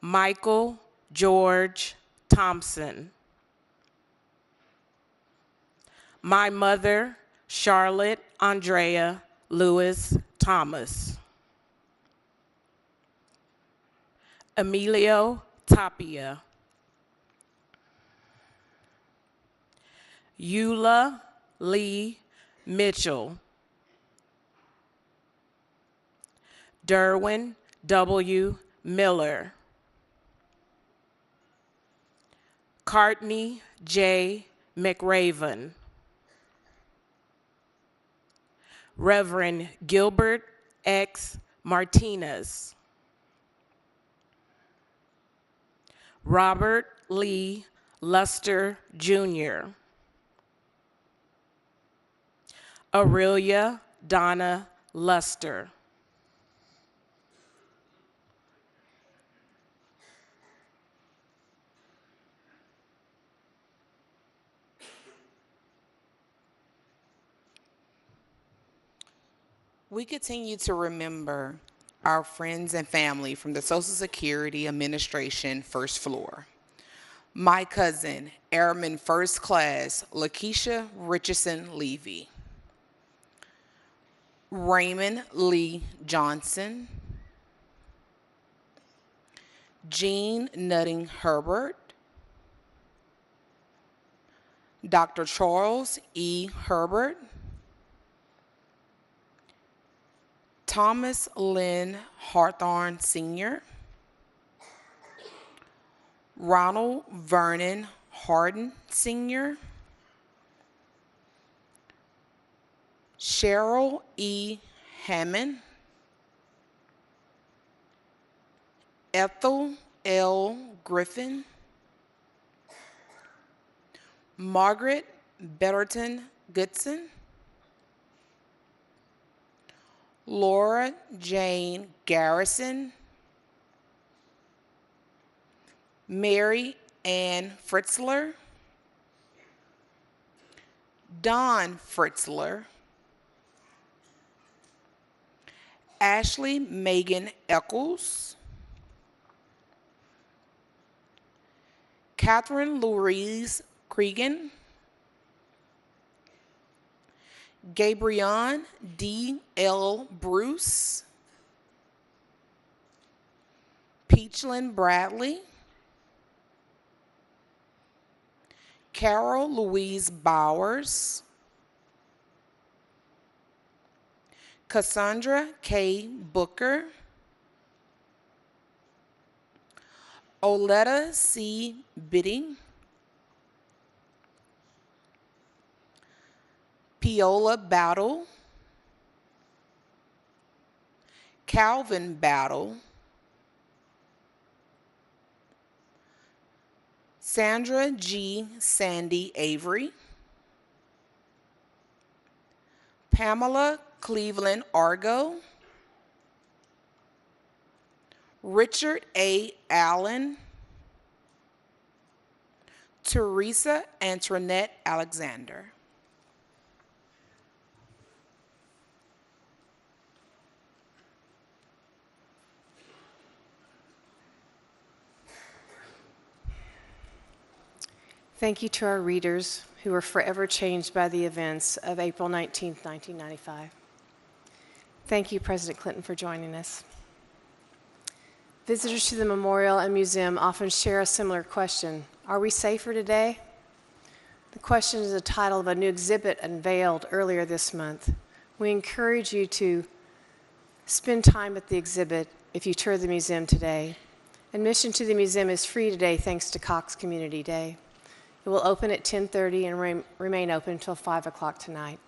Michael George Thompson. My mother, Charlotte Andrea Lewis Thomas. Emilio Tapia. Eula Lee Mitchell. Derwin W. Miller. Courtney J. McRaven. Reverend Gilbert X. Martinez. Robert Lee Luster, Jr. Aurelia Donna Luster. We continue to remember our friends and family from the Social Security Administration, first floor. My cousin, Airman First Class Lakeisha Richardson Levy. Raymond Lee Johnson. Jean Nutting Herbert. Dr. Charles E. Herbert. Thomas Lynn Hawthorne Sr., Ronald Vernon Harden Sr., Cheryl E. Hammond, Ethel L. Griffin, Margaret Betterton Goodson, Laura Jane Garrison, Mary Ann Fritzler, Don Fritzler, Ashley Megan Eccles, Catherine Louise Cregan, Gabrielle D. L. Bruce, Peachlyn Bradley, Carol Louise Bowers, Cassandra K. Booker, Oletta C. Bidding, Piola Battle, Calvin Battle, Sandra G. Sandy Avery, Pamela Cleveland Argo, Richard A. Allen, Teresa Antoinette Alexander. Thank you to our readers who were forever changed by the events of April 19, 1995. Thank you, President Clinton, for joining us. Visitors to the memorial and museum often share a similar question: are we safer today? The question is the title of a new exhibit unveiled earlier this month. We encourage you to spend time at the exhibit if you tour the museum today. Admission to the museum is free today thanks to Cox Community Day. It will open at 10:30 and remain open until 5 o'clock tonight.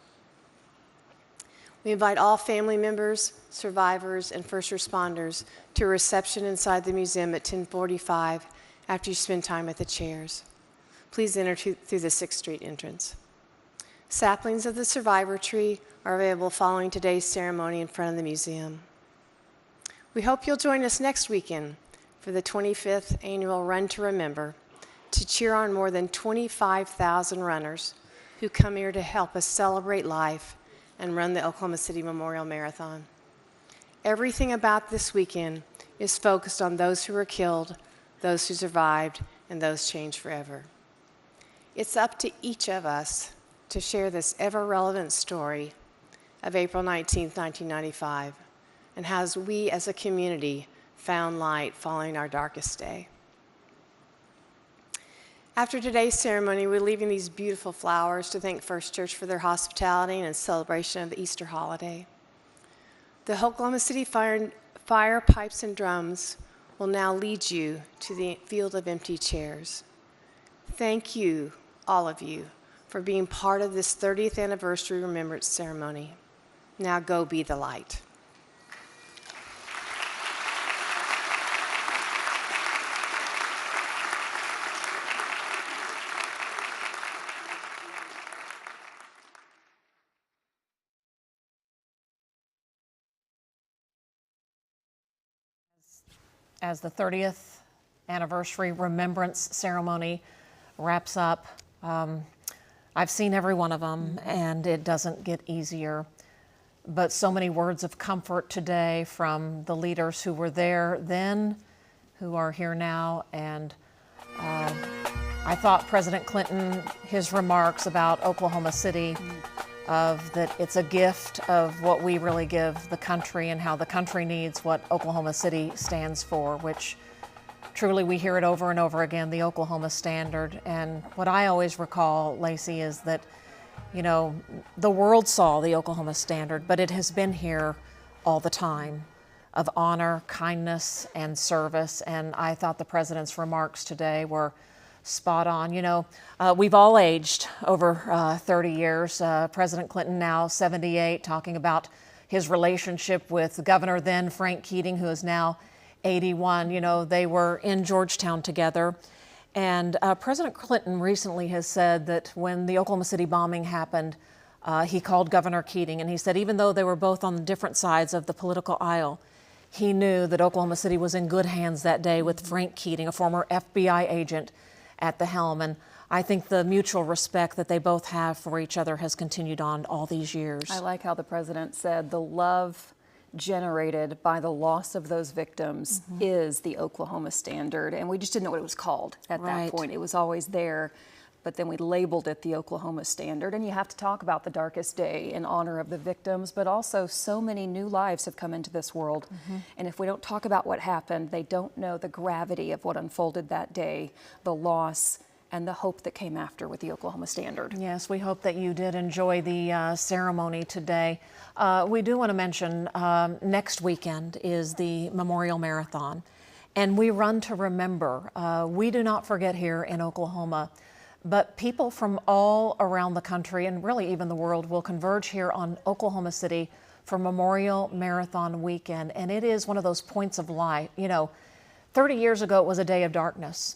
We invite all family members, survivors, and first responders to a reception inside the museum at 10:45 after you spend time at the chairs. Please enter through the 6th Street entrance. Saplings of the survivor tree are available following today's ceremony in front of the museum. We hope you'll join us next weekend for the 25th annual Run to Remember to cheer on more than 25,000 runners who come here to help us celebrate life and run the Oklahoma City Memorial Marathon. Everything about this weekend is focused on those who were killed, those who survived, and those changed forever. It's up to each of us to share this ever-relevant story of April 19, 1995, and how we as a community found light following our darkest day. After today's ceremony, we're leaving these beautiful flowers to thank First Church for their hospitality and celebration of the Easter holiday. The Oklahoma City Fire, Pipes, and Drums will now lead you to the field of empty chairs. Thank you, all of you, for being part of this 30th anniversary remembrance ceremony. Now go be the light. As the 30th anniversary remembrance ceremony wraps up, I've seen every one of them, and it doesn't get easier. But so many words of comfort today from the leaders who were there then, who are here now, and I thought President Clinton, his remarks about Oklahoma City, of that it's a gift of what we really give the country and how the country needs what Oklahoma City stands for, which truly we hear it over and over again, the Oklahoma standard. And what I always recall, Lacey, is that, you know, the world saw the Oklahoma standard, but it has been here all the time, of honor, kindness, and service. And I thought the president's remarks today were spot on. You know, we've all aged over 30 years. President Clinton now 78, talking about his relationship with the governor then, Frank Keating, who is now 81. You know, they were in Georgetown together. And President Clinton recently has said that when the Oklahoma City bombing happened, he called Governor Keating, and he said even though they were both on different sides of the political aisle, he knew that Oklahoma City was in good hands that day with Frank Keating, a former FBI agent, at the helm. And I think the mutual respect that they both have for each other has continued on all these years. I like how the president said the love generated by the loss of those victims is the Oklahoma standard. And we just didn't know what it was called at that point. It was always there, but then we labeled it the Oklahoma standard. And you have to talk about the darkest day in honor of the victims, but also so many new lives have come into this world. And if we don't talk about what happened, they don't know the gravity of what unfolded that day, the loss, and the hope that came after with the Oklahoma standard. Yes, we hope that you did enjoy the ceremony today. We do want to mention next weekend is the Memorial Marathon, and we run to remember. We do not forget here in Oklahoma, but people from all around the country and really even the world will converge here on Oklahoma City for Memorial Marathon weekend. And it is one of those points of light. You know, 30 years ago, it was a day of darkness.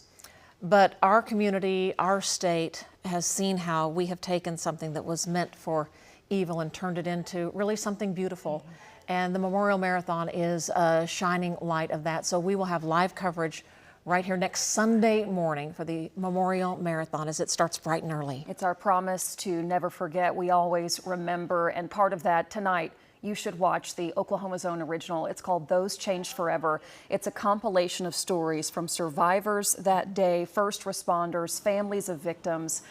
But our community, our state has seen how we have taken something that was meant for evil and turned it into really something beautiful. And the Memorial Marathon is a shining light of that. So we will have live coverage right here next Sunday morning for the Memorial Marathon as it starts bright and early. It's our promise to never forget. We always remember, and part of that tonight, you should watch the Oklahoma Zone original. It's called Those Changed Forever. It's a compilation of stories from survivors that day, first responders, families of victims,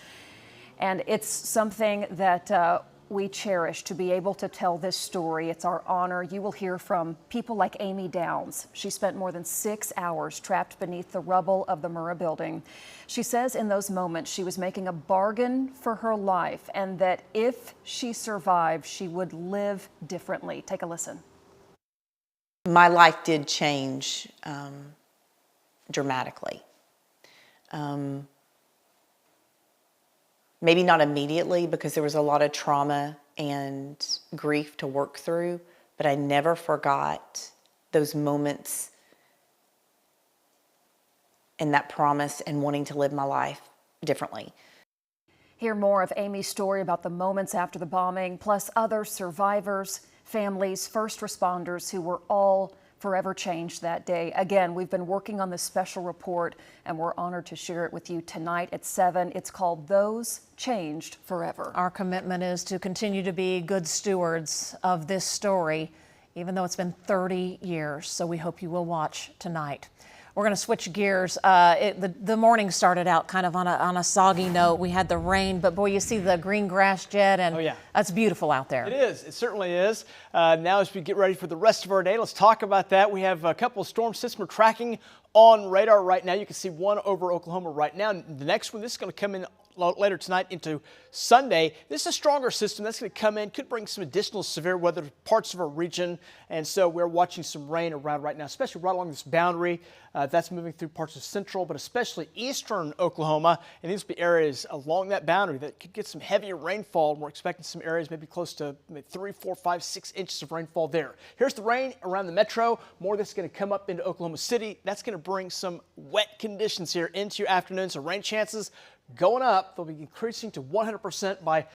and it's something that we cherish to be able to tell this story. It's our honor. You will hear from people like Amy Downs. She spent more than 6 hours trapped beneath the rubble of the Murrah Building. She says in those moments she was making a bargain for her life and that if she survived, she would live differently. Take a listen. My life did change dramatically. Maybe not immediately because there was a lot of trauma and grief to work through, but I never forgot those moments and that promise and wanting to live my life differently. Hear more of Amy's story about the moments after the bombing, plus other survivors, families, first responders who were all forever changed that day. Again, we've been working on this special report and we're honored to share it with you tonight at 7. It's called Those Changed Forever. Our commitment is to continue to be good stewards of this story, even though it's been 30 years. So we hope you will watch tonight. We're going to switch gears. The morning started out kind of on a soggy note. We had the rain, but boy, you see the green grass, Jed, and that's beautiful out there. It is. It certainly is. Now as we get ready for the rest of our day, let's talk about that. We have a couple of storm systems we're tracking on radar right now. You can see one over Oklahoma right now. The next one, this is going to come in later tonight into Sunday. This is a stronger system that's going to come in, could bring some additional severe weather to parts of our region, and so we're watching some rain around right now, especially right along this boundary. That's moving through parts of central, but especially eastern Oklahoma, and these will be areas along that boundary that could get some heavier rainfall. We're expecting some areas maybe close to maybe 3, 4, 5, 6 inches of rainfall there. Here's the rain around the metro. More of this is going to come up into Oklahoma City. That's going to bring some wet conditions here into your afternoon, so rain chances going up. They'll be increasing to 100% by